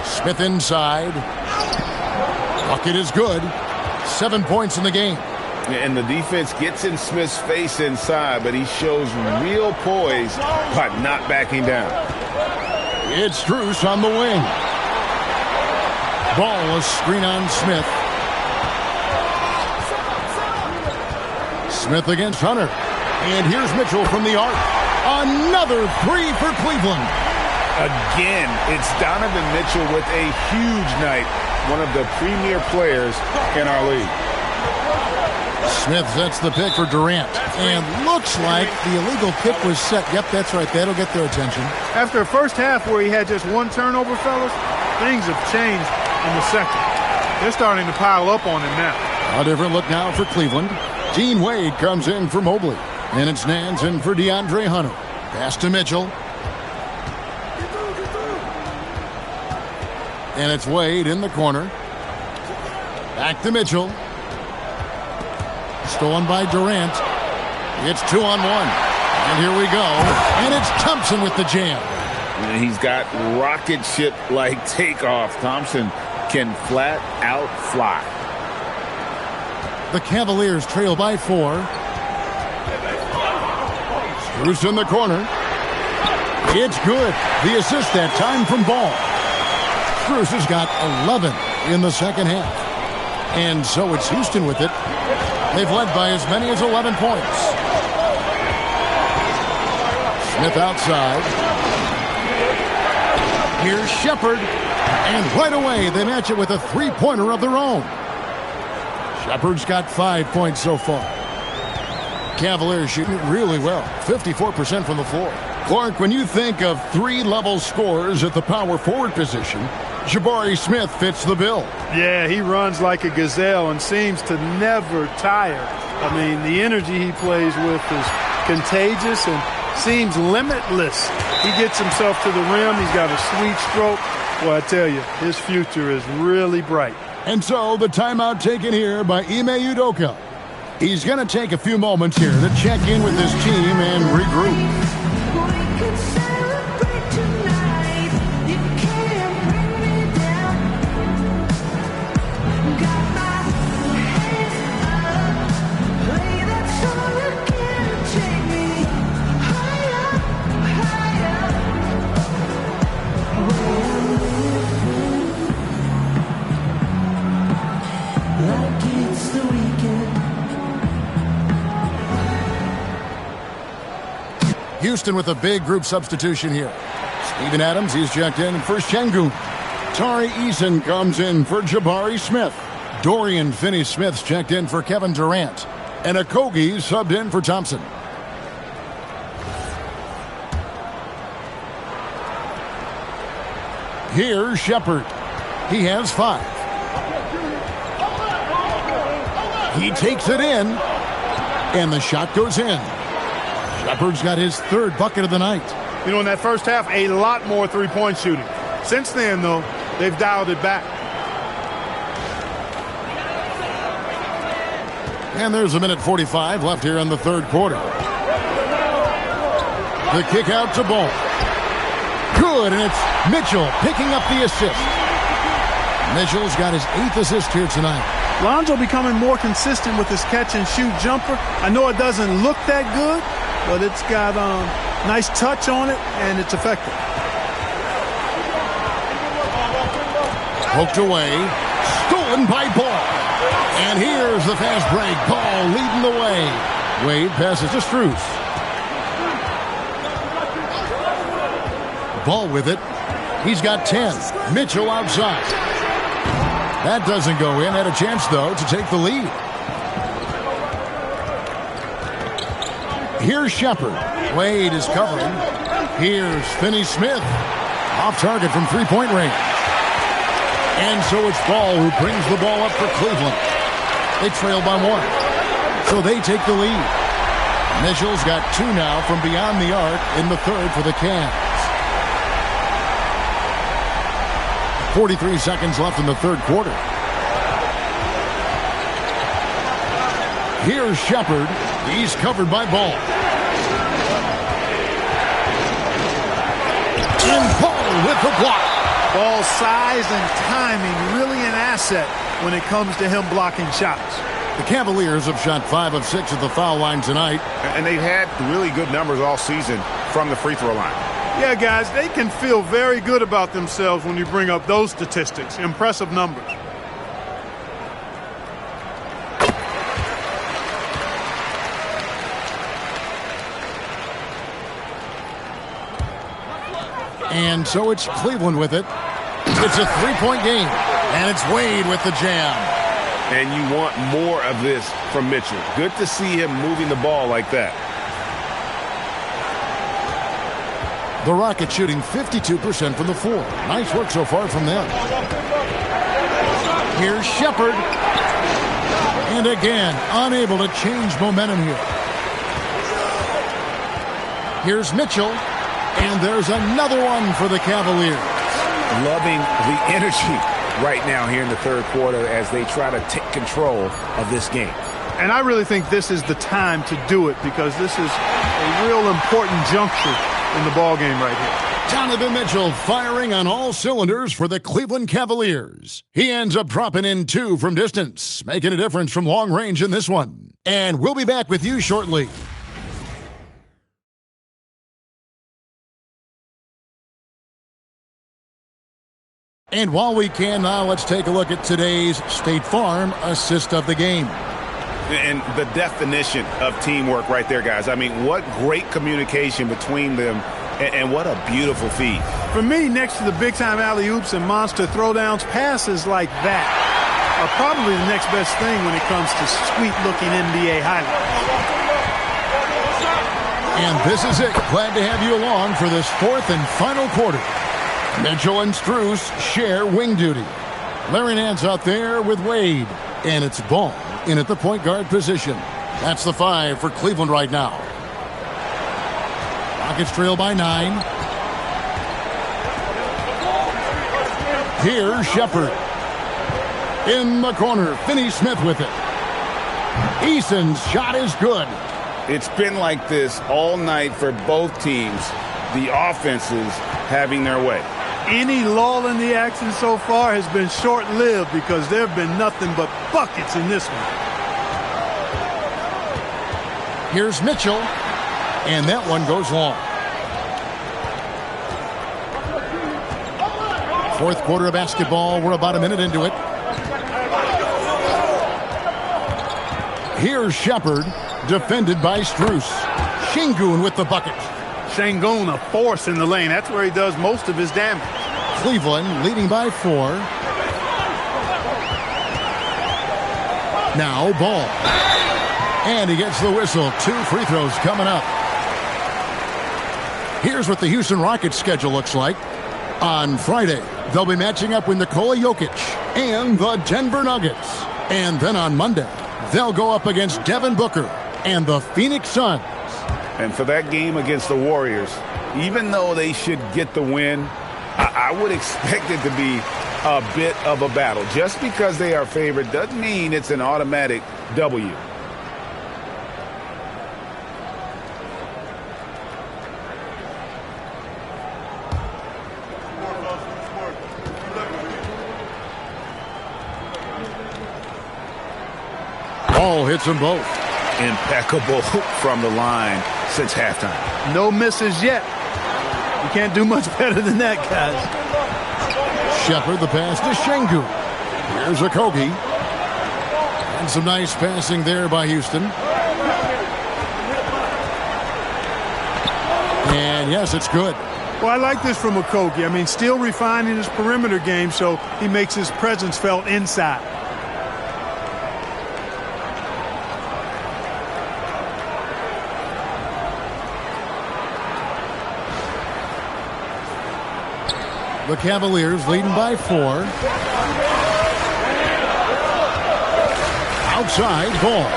Smith inside. Bucket is good. 7 points in the game. And the defense gets in Smith's face inside, but he shows real poise by not backing down. It's Drews on the wing. Ball, a screen on Smith. Smith against Hunter. And here's Mitchell from the arc. Another three for Cleveland. Again, it's Donovan Mitchell with a huge night. One of the premier players in our league. Smith sets the pick for Durant. And looks like the illegal kick was set. Yep, that's right. That'll get their attention. After a first half where he had just one turnover, fellas, things have changed in the second. They're starting to pile up on him now. A different look now for Cleveland. Dean Wade comes in for Mobley. And it's Nance in for DeAndre Hunter. Pass to Mitchell. And it's Wade in the corner. Back to Mitchell. Stolen by Durant. It's 2-on-1. And here we go. And it's Thompson with the jam. And he's got rocket ship-like takeoff. Thompson can flat out fly. The Cavaliers trail by 4. Bruce in the corner. It's good. The assist that time from Ball. Bruce has got 11 in the second half. And so it's Houston with it. They've led by as many as 11 points. Smith outside. Here's Shepherd. And right away they match it with a three-pointer of their own. Shepherd's got 5 points so far. Cavaliers shooting it really well. 54% from the floor. Clark, when you think of three-level scorers at the power forward position, Jabari Smith fits the bill. Yeah, he runs like a gazelle and seems to never tire. I mean, the energy he plays with is contagious and seems limitless. He gets himself to the rim. He's got a sweet stroke. Well, I tell you, his future is really bright. And so the timeout taken here by Ime Udoka. He's going to take a few moments here to check in with his team and regroup. Houston with a big group substitution here. Steven Adams, he's checked in for Şengün. Tari Eason comes in for Jabari Smith. Dorian Finney-Smith's checked in for Kevin Durant. And Okogie subbed in for Thompson. Here's Shepherd. He has 5. He takes it in. And the shot goes in. Shepherd's got his 3rd bucket of the night. You know, in that first half, a lot more three-point shooting. Since then, though, they've dialed it back. And there's a minute 45 left here in the 3rd quarter. The kick out to Ball. Good, and it's Mitchell picking up the assist. Mitchell's got his 8th assist here tonight. Lonzo becoming more consistent with his catch-and-shoot jumper. I know it doesn't look that good, but it's got nice touch on it, and it's effective. Poked away. Stolen by Ball. And here's the fast break. Ball leading the way. Wade passes to Strus. Ball with it. He's got 10. Mitchell outside. That doesn't go in. Had a chance, though, to take the lead. Here's Shepherd. Wade is covering. Here's Finney-Smith. Off target from three-point range. And so it's Ball who brings the ball up for Cleveland. They trail by 1. So they take the lead. Mitchell's got 2 now from beyond the arc in the 3rd for the Cavs. 43 seconds left in the third quarter. Here's Shepard. He's covered by Ball. And Ball with the block. Ball's size and timing really an asset when it comes to him blocking shots. The Cavaliers have shot 5 of 6 at the foul line tonight. And they've had really good numbers all season from the free throw line. Yeah, guys, they can feel very good about themselves when you bring up those statistics. Impressive numbers. And so it's Cleveland with it. It's a three-point game. And it's Wade with the jam. And you want more of this from Mitchell. Good to see him moving the ball like that. The Rockets shooting 52% from the floor. Nice work so far from them. Here's Shepard. And again, unable to change momentum here. Here's Mitchell. And there's another one for the Cavaliers. Loving the energy right now here in the third quarter as they try to take control of this game. And I really think this is the time to do it because this is a real important juncture in the ball game right here. Donovan Mitchell firing on all cylinders for the Cleveland Cavaliers. He ends up dropping in 2 from distance, making a difference from long range in this one. And we'll be back with you shortly. And while we can now, let's take a look at today's State Farm assist of the game. And the definition of teamwork right there, guys. I mean, what great communication between them, and what a beautiful feed. For me, next to the big-time alley-oops and monster throwdowns, passes like that are probably the next best thing when it comes to sweet-looking NBA highlights. And this is it. Glad to have you along for this fourth and final quarter. Mitchell and Strus share wing duty. Larry Nance out there with Wade. And it's Ball in at the point guard position. That's the 5 for Cleveland right now. Rockets trail by 9. Here's Shepard. In the corner, Finney-Smith with it. Eason's shot is good. It's been like this all night for both teams. The offenses having their way. Any lull in the action so far has been short-lived because there have been nothing but buckets in this one. Here's Mitchell, and that one goes long. Fourth quarter of basketball. We're about a minute into it. Here's Shepard, defended by Strus. Şengün with the bucket. Şengün, a force in the lane. That's where he does most of his damage. Cleveland leading by 4. Now Ball. And he gets the whistle. 2 free throws coming up. Here's what the Houston Rockets schedule looks like. On Friday, they'll be matching up with Nikola Jokic and the Denver Nuggets. And then on Monday, they'll go up against Devin Booker and the Phoenix Suns. And for that game against the Warriors, even though they should get the win, I would expect it to be a bit of a battle. Just because they are favored doesn't mean it's an automatic W. Ball hits them both. Impeccable from the line since halftime. No misses yet. You can't do much better than that, guys. Shepard, the pass to Şengün. Here's Okogie. And some nice passing there by Houston. And yes, it's good. Well, I like this from Okogie. I mean, still refining his perimeter game so he makes his presence felt inside. The Cavaliers leading by 4. Outside, Ball.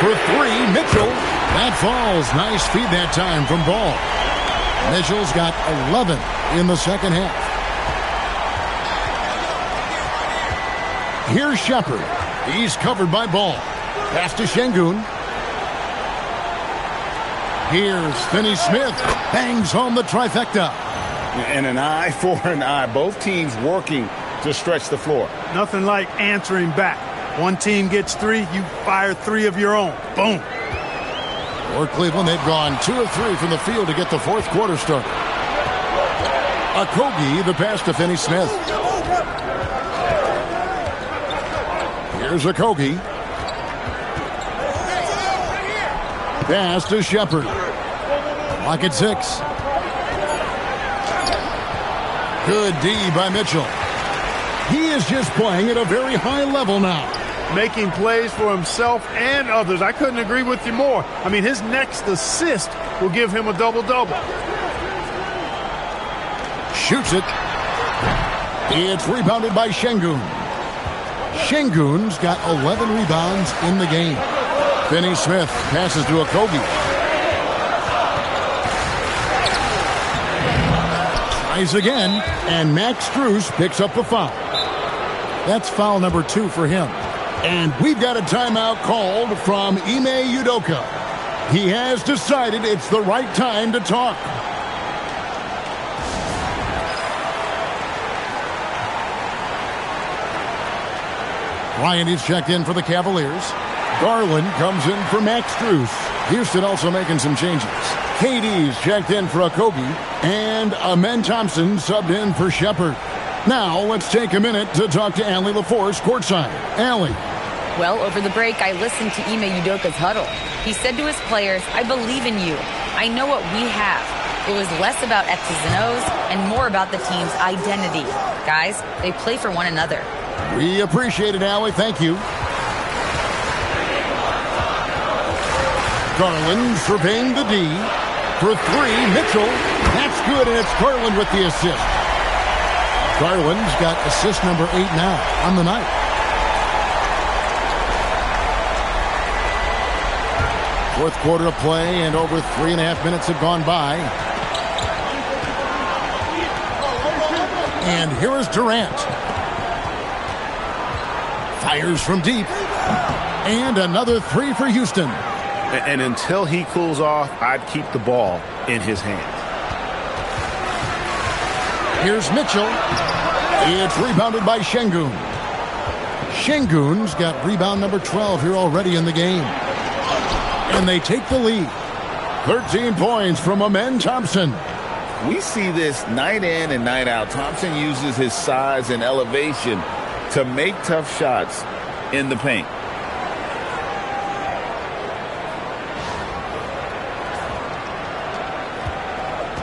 For 3, Mitchell. That falls. Nice feed that time from Ball. Mitchell's got 11 in the second half. Here's Shepard. He's covered by Ball. Pass to Şengün. Here's Finney Smith. Bangs home the trifecta. And an eye for an eye. Both teams working to stretch the floor. Nothing like answering back. One team gets 3, you fire 3 of your own. Boom. For Cleveland, they've gone 2 of 3 from the field to get the fourth quarter started. Okogie, the pass to Finney Smith. Here's Okogie. Pass to Shepard. Lock at 6. Good D by Mitchell. He is just playing at a very high level now. Making plays for himself and others. I couldn't agree with you more. I mean, his next assist will give him a double-double. Shoots it. It's rebounded by Şengün. Şengün's got 11 rebounds in the game. Finney Smith passes to Okogie. Tries again, and Max Strus picks up the foul. That's foul number 2 for him. And we've got a timeout called from Ime Udoka. He has decided it's the right time to talk. Bryant is checked in for the Cavaliers. Garland comes in for Max Strus. Houston also making some changes. KD's checked in for Okogie. And Amen Thompson subbed in for Shepard. Now let's take a minute to talk to Allie LaForce courtside. Allie. Well, over the break, I listened to Ime Udoka's huddle. He said to his players, I believe in you. I know what we have. It was less about X's and O's and more about the team's identity. Guys, they play for one another. We appreciate it, Allie. Thank you. Garland surveying the D. For 3, Mitchell. That's good, and it's Garland with the assist. Garland's got assist number 8 now on the night. Fourth quarter of play, and over 3.5 minutes have gone by. And here is Durant. Fires from deep. And another 3 for Houston. And until he cools off, I'd keep the ball in his hands. Here's Mitchell. It's rebounded by Şengün. Şengün's got rebound number 12 here already in the game. And they take the lead. 13 points from Amen Thompson. We see this night in and night out. Thompson uses his size and elevation to make tough shots in the paint.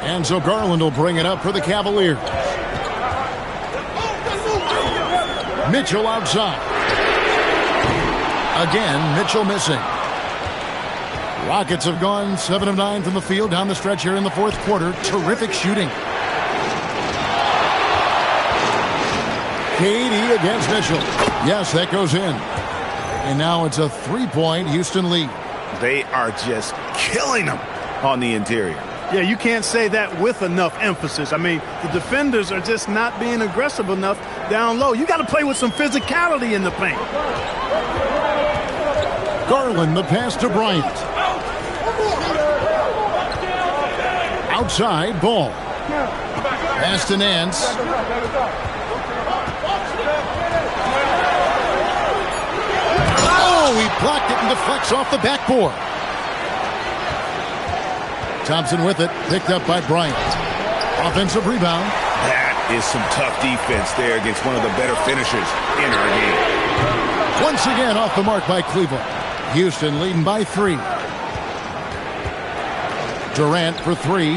And so Garland will bring it up for the Cavaliers. Mitchell outside. Again, Mitchell missing. Rockets have gone 7 of 9 from the field down the stretch here in the fourth quarter. Terrific shooting. KD against Mitchell. Yes, that goes in. And now it's a 3-point Houston lead. They are just killing them on the interior. Yeah, you can't say that with enough emphasis. I mean, the defenders are just not being aggressive enough down low. You got to play with some physicality in the paint. Garland, the pass to Bryant. Outside, Ball. Pass to Nance. Oh, he blocked it and deflects off the backboard. Thompson with it, picked up by Bryant. Offensive rebound. That is some tough defense there against one of the better finishers in our game. Once again off the mark by Cleveland. Houston leading by 3. Durant for 3.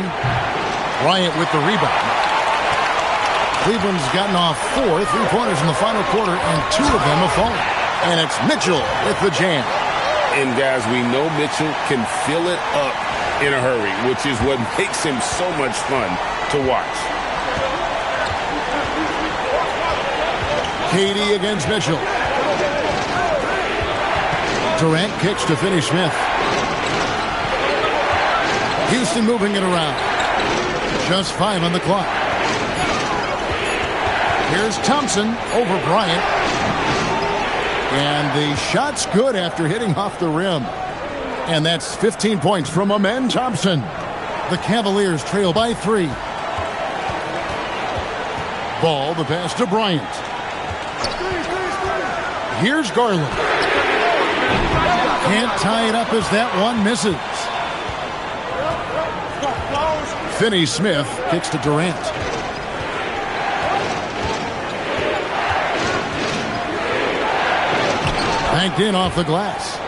Bryant with the rebound. Cleveland's gotten off 4 3-pointers in the final quarter, and 2 of them have fallen. And it's Mitchell with the jam. And guys, we know Mitchell can fill it up in a hurry, which is what makes him so much fun to watch. KD against Mitchell. Durant kicks to Finney Smith. Houston moving it around. Just 5 on the clock. Here's Thompson over Bryant. And the shot's good after hitting off the rim. And that's 15 points from Amen Thompson. The Cavaliers trail by 3. Ball, the pass to Bryant. Here's Garland. Can't tie it up as that one misses. Finney-Smith kicks to Durant. Banked in off the glass.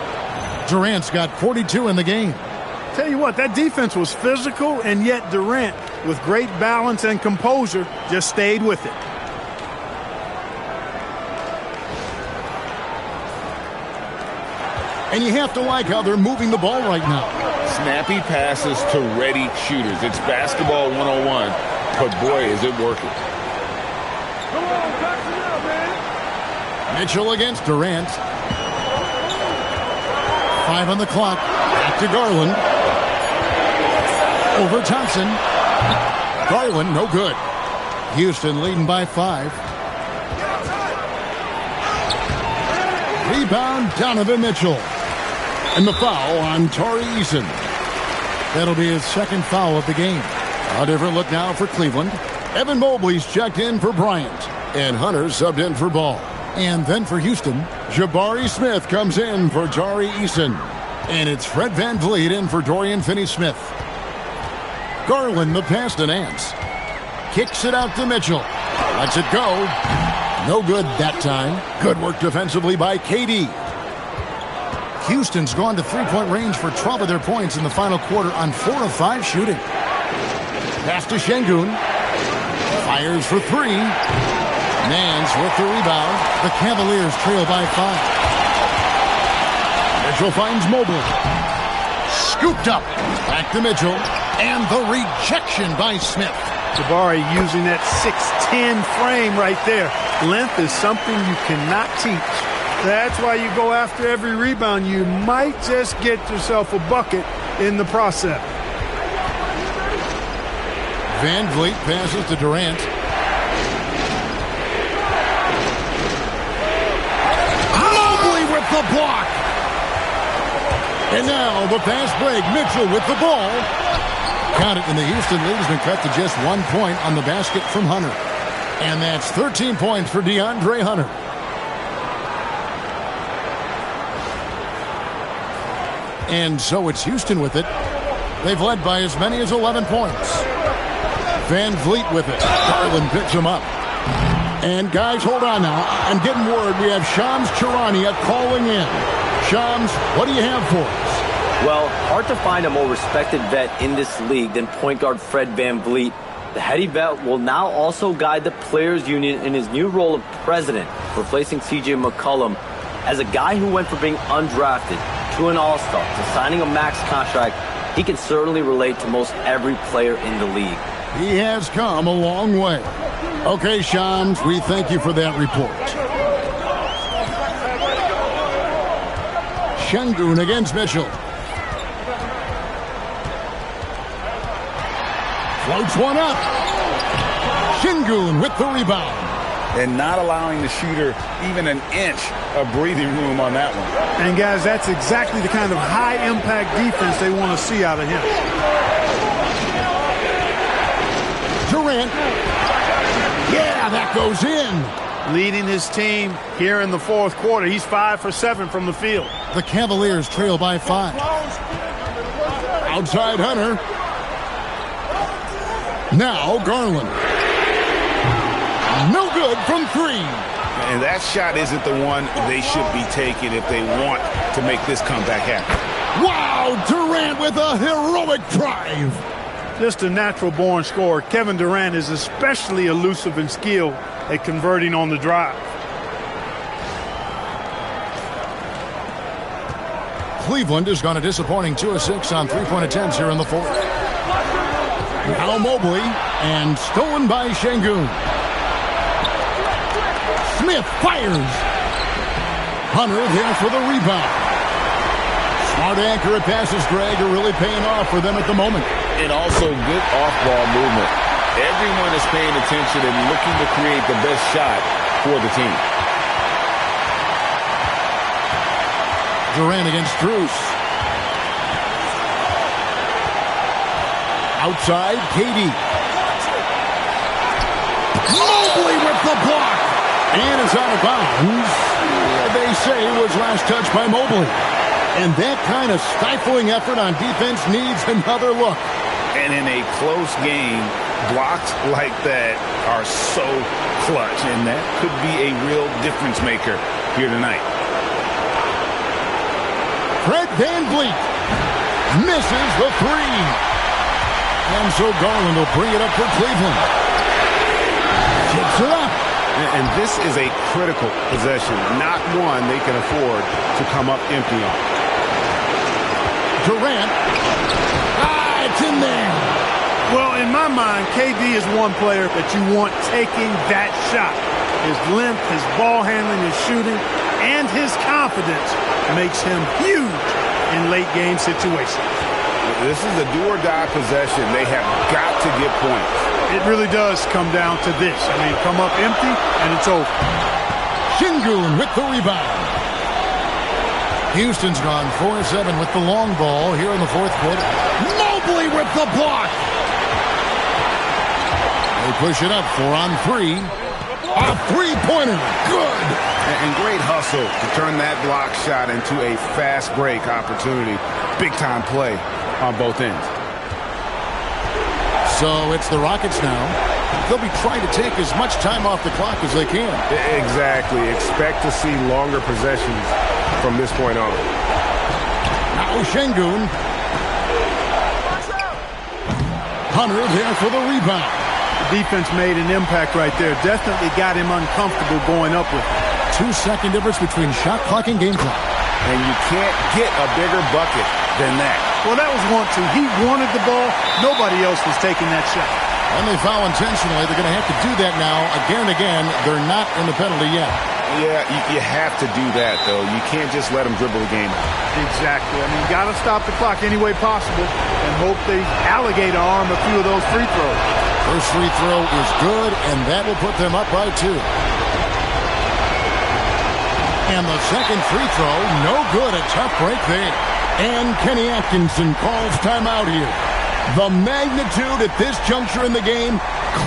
Durant's got 42 in the game. Tell you what, that defense was physical, and yet Durant, with great balance and composure, just stayed with it. And you have to like how they're moving the ball right now. Snappy passes to ready shooters. It's basketball 101, but boy, is it working. Mitchell against Durant. 5 on the clock. Back to Garland. Over Thompson. Garland, no good. Houston leading by 5. Rebound, Donovan Mitchell. And the foul on Tari Eason. That'll be his second foul of the game. A different look now for Cleveland. Evan Mobley's checked in for Bryant. And Hunter subbed in for Ball. And then for Houston, Jabari Smith comes in for Tari Eason. And it's Fred VanVleet in for Dorian Finney-Smith. Garland, the pass to Nance. Kicks it out to Mitchell. Lets it go. No good that time. Good work defensively by KD. Houston's gone to three-point range for 12 of their points in the final quarter on 4 of 5 shooting. Pass to Şengün. Fires for 3. Nance with the rebound. The Cavaliers trail by 5. Mitchell finds Mobley. Scooped up. Back to Mitchell. And the rejection by Smith. Jabari using that 6'10 frame right there. Length is something you cannot teach. That's why you go after every rebound. You might just get yourself a bucket in the process. VanVleet passes to Durant. Mobley with the block. And now the fast break. Mitchell with the ball. Count it, and the Houston lead has been cut to just 1 point on the basket from Hunter. And that's 13 points for DeAndre Hunter. And so it's Houston with it. They've led by as many as 11 points. VanVleet with it. Garland picks him up. And guys, hold on now. I'm getting word we have Shams Charania calling in. Shams, what do you have for us? Well, hard to find a more respected vet in this league than point guard Fred VanVleet. The heady vet will now also guide the Players Union in his new role of president, replacing C.J. McCollum. As a guy who went from being undrafted to an all-star to signing a max contract, he can certainly relate to most every player in the league. He has come a long way. Okay, Shams, we thank you for that report. Şengün against Mitchell. Floats one up. Şengün with the rebound. And not allowing the shooter even an inch of breathing room on that one. And guys, that's exactly the kind of high-impact defense they want to see out of him. Durant. Yeah, that goes in. Leading his team here in the fourth quarter. He's 5 for 7 from the field. The Cavaliers trail by 5. Outside Hunter. Now Garland. No good from 3. And that shot isn't the one they should be taking if they want to make this comeback happen. Wow, Durant with a heroic drive. Just a natural-born scorer. Kevin Durant is especially elusive and skilled at converting on the drive. Cleveland has gone a disappointing 2 of 6 on three-point attempts here in the fourth. Now Mobley, and stolen by Şengün. Smith fires. Hunter there for the rebound. Smart, accurate passes, Greg, are really paying off for them at the moment. And also good off-ball movement. Everyone is paying attention and looking to create the best shot for the team. Durant against Strus. Outside, KD. Mobley with the block. And it's out of bounds. They say it was last touched by Mobley. And that kind of stifling effort on defense needs another look. And in a close game, blocks like that are so clutch, and that could be a real difference maker here tonight. Fred VanVleet misses the three. And so Garland will bring it up for Cleveland. Tips it up. And this is a critical possession, not one they can afford to come up empty on. Durant. It's in there. Well, in my mind, KD is one player that you want taking that shot. His length, his ball handling, his shooting, and his confidence makes him huge in late-game situations. This is a do-or-die possession. They have got to get points. It really does come down to this. I mean, come up empty, and it's over. Şengün with the rebound. Houston's gone 4-7 with the long ball here in the fourth quarter. Mobley with the block. They push it up 4-on-3. A three-pointer. Good. And great hustle to turn that block shot into a fast break opportunity. Big-time play on both ends. So it's the Rockets now. They'll be trying to take as much time off the clock as they can. Exactly. Expect to see longer possessions from this point on. Now Şengün. Hunter there for the rebound. The defense made an impact right there. Definitely got him uncomfortable going up with it. 2-second difference between shot clock and game clock. And you can't get a bigger bucket than that. Well, that was 1-2. He wanted the ball. Nobody else was taking that shot. And they foul intentionally. They're going to have to do that now again and again. They're not in the penalty yet. Yeah, you have to do that, though. You can't just let them dribble the game out. Exactly. I mean, you got to stop the clock any way possible and hope they alligator arm a few of those free throws. First free throw is good, and that will put them up by 2. And the second free throw, no good. A tough break there. And Kenny Atkinson calls timeout here. The magnitude at this juncture in the game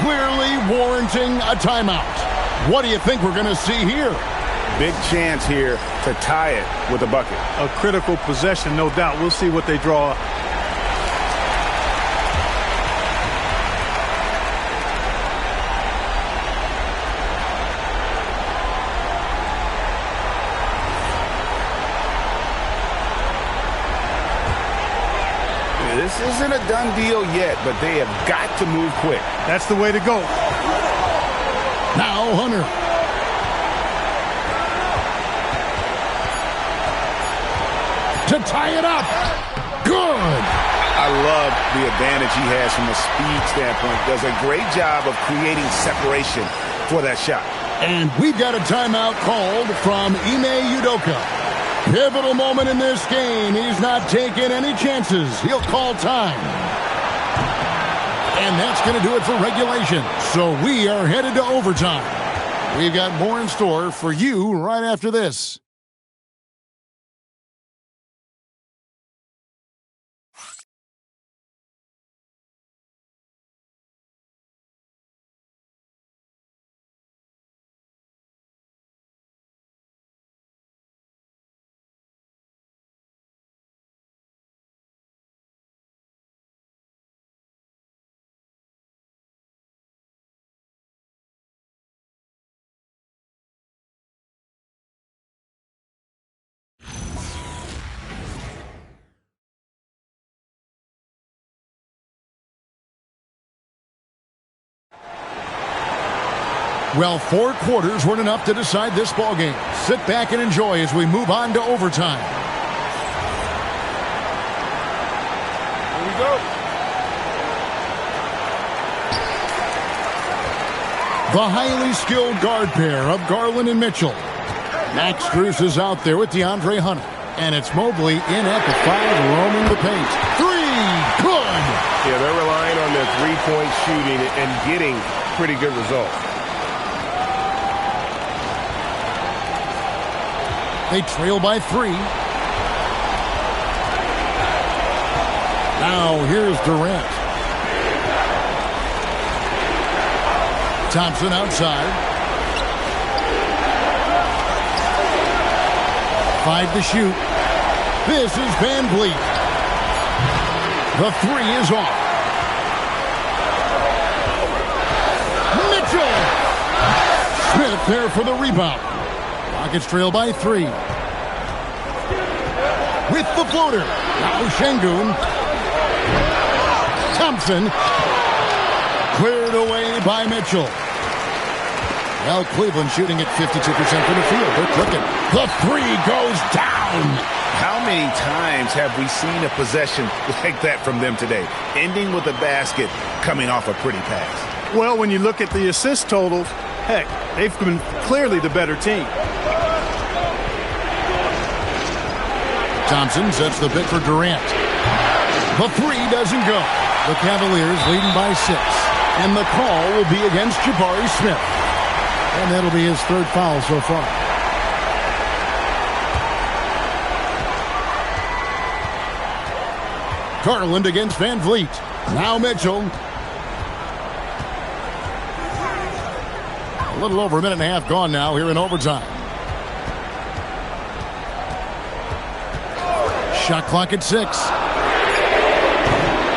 clearly warranting a timeout. What do you think we're going to see here? Big chance here to tie it with a bucket. A critical possession, no doubt. We'll see what they draw up. This isn't a done deal yet, but they have got to move quick. That's the way to go. Now Hunter. To tie it up. Good. I love the advantage he has from a speed standpoint. Does a great job of creating separation for that shot. And we've got a timeout called from Ime Udoka. Pivotal moment in this game. He's not taking any chances. He'll call time. And that's going to do it for regulation. So we are headed to overtime. We've got more in store for you right after this. Well, 4 quarters weren't enough to decide this ball game. Sit back and enjoy as we move on to overtime. Here we go. The highly skilled guard pair of Garland and Mitchell. Max Strus is out there with DeAndre Hunter. And it's Mobley in at the 5, roaming the paint. 3, good! Yeah, they're relying on their three-point shooting and getting pretty good results. They trail by 3. Now here's Durant. Thompson outside. 5 to shoot. This is Van Vliet. The 3 is off. Mitchell! Smith there for the rebound. Rockets trail by 3. With the floater. Now Şengün. Thompson. Cleared away by Mitchell. Well, Cleveland shooting at 52% from the field. They're clicking. The 3 goes down. How many times have we seen a possession like that from them today? Ending with a basket, coming off a pretty pass. Well, when you look at the assist totals, heck, they've been clearly the better team. Thompson sets the pick for Durant. The 3 doesn't go. The Cavaliers leading by 6. And the call will be against Jabari Smith. And that'll be his 3rd foul so far. Garland against Van Vliet. Now Mitchell. A little over a minute and a half gone now here in overtime. Shot clock at 6.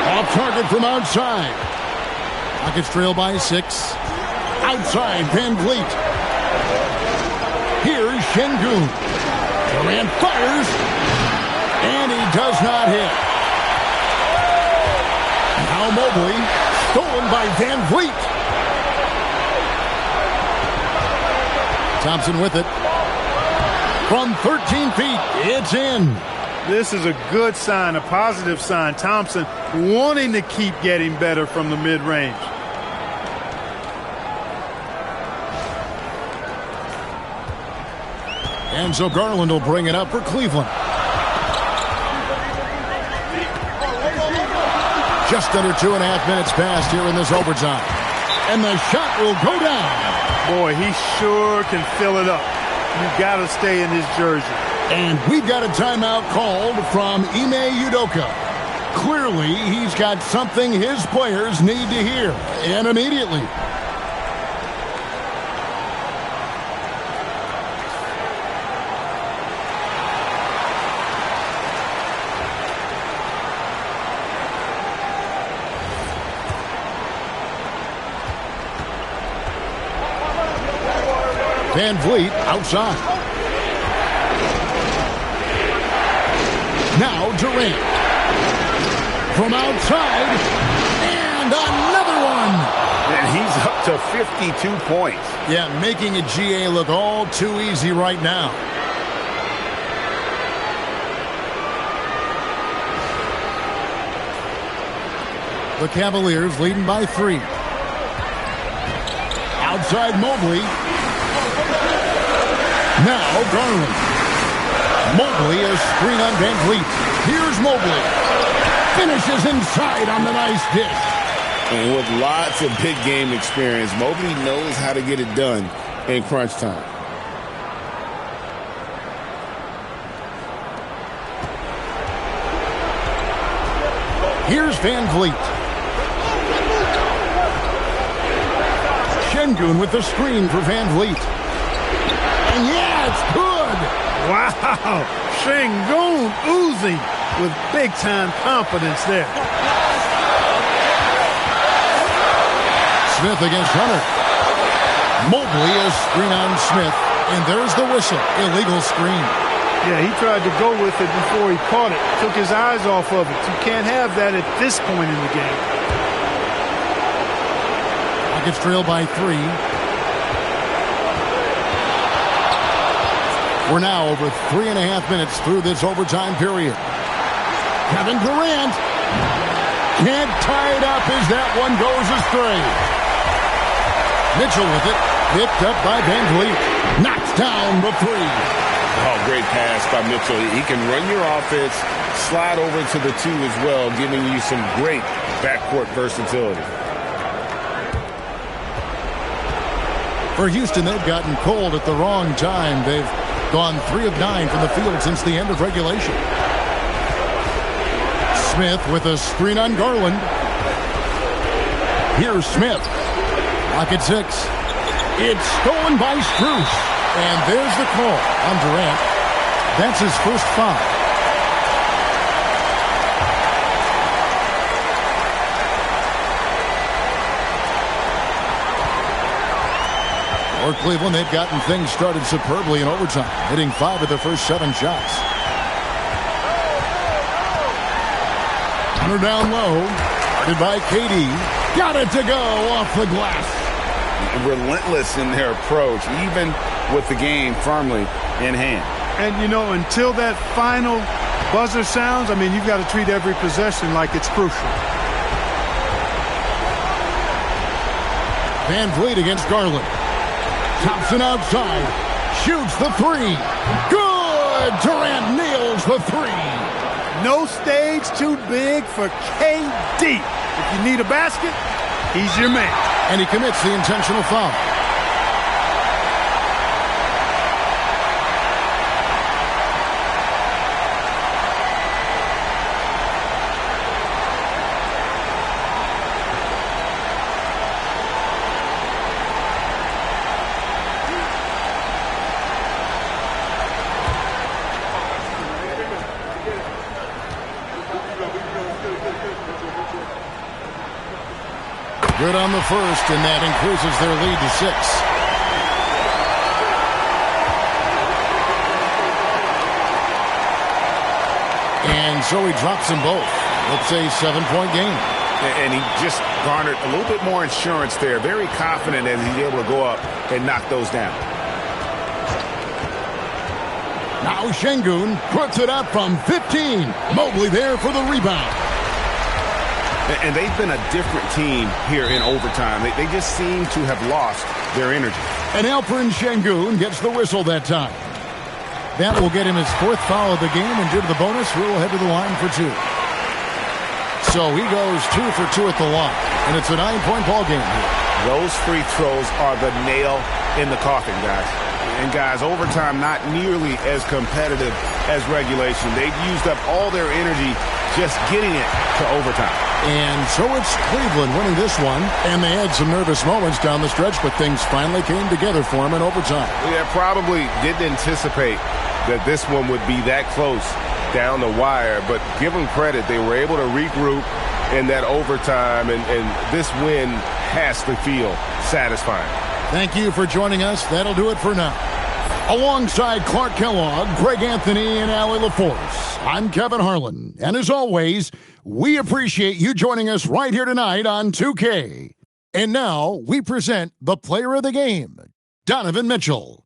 Off target from outside. Rockets trail by 6. Outside Van Vliet. Here's Şengün. Durant fires. And he does not hit. Now Mobley. Stolen by Van Vliet. Thompson with it. From 13 feet. It's in. This is a good sign, a positive sign. Thompson wanting to keep getting better from the mid-range. And so Garland will bring it up for Cleveland. Just under 2.5 minutes passed here in this overtime. And the shot will go down. Boy, he sure can fill it up. You got to stay in his jersey. And we've got a timeout called from Ime Udoka. Clearly, he's got something his players need to hear, and immediately. Van Vliet outside. Now Durant. From outside. And another one. And he's up to 52 points. Yeah, making a GA look all too easy right now. The Cavaliers leading by 3. Outside Mobley. Now Garland. Mobley, a screen on Van Vliet. Here's Mobley. Finishes inside on the nice dish. And with lots of big game experience, Mobley knows how to get it done in crunch time. Here's Van Vliet. Şengün with the screen for Van Vliet. And yeah, it's good. Wow. Şengün oozing with big-time confidence there. Smith against Hunter. Mobley is screen on Smith. And there's the whistle. Illegal screen. Yeah, he tried to go with it before he caught it. Took his eyes off of it. You can't have that at this point in the game. Rockets trail by 3. We're now over 3.5 minutes through this overtime period. Kevin Durant can't tie it up as that one goes astray. Mitchell with it. Picked up by Van Vliet. Knocks down the 3. Oh, great pass by Mitchell. He can run your offense, slide over to the 2 as well, giving you some great backcourt versatility. For Houston, they've gotten cold at the wrong time. They've gone 3 of 9 from the field since the end of regulation. Smith with a screen on Garland. Here's Smith. Rocket 6. It's stolen by Strus. And there's the call on Durant. That's his first foul. For Cleveland, they've gotten things started superbly in overtime, hitting 5 of their first 7 shots. Hunter down low, guarded by KD. Got it to go off the glass. Relentless in their approach, even with the game firmly in hand. And, you know, until that final buzzer sounds, I mean, you've got to treat every possession like it's crucial. Van Vliet against Garland. Thompson outside. Shoots the 3. Good! Durant nails the 3. No stage too big for KD. If you need a basket, he's your man. And he commits the intentional foul. Good on the first, and that increases their lead to 6. And so he drops them both. It's a 7-point game. And he just garnered a little bit more insurance there. Very confident as he's able to go up and knock those down. Now Şengün puts it up from 15. Mobley there for the rebound. And they've been a different team here in overtime. They just seem to have lost their energy. And Alperen Şengün gets the whistle that time. That will get him his 4th foul of the game, and due to the bonus, we'll head to the line for 2. So he goes 2 for 2 at the line, and it's a 9-point ball game here. Those free throws are the nail in the coffin, guys. And guys, overtime not nearly as competitive as regulation. They've used up all their energy just getting it to overtime. And so it's Cleveland winning this one, and they had some nervous moments down the stretch, but things finally came together for them in overtime. Yeah, probably didn't anticipate that this one would be that close down the wire, but give them credit. They were able to regroup in that overtime, and this win has to feel satisfying. Thank you for joining us. That'll do it for now. Alongside Clark Kellogg, Greg Anthony, and Allie LaForce, I'm Kevin Harlan. And as always, we appreciate you joining us right here tonight on 2K. And now we present the player of the game, Donovan Mitchell.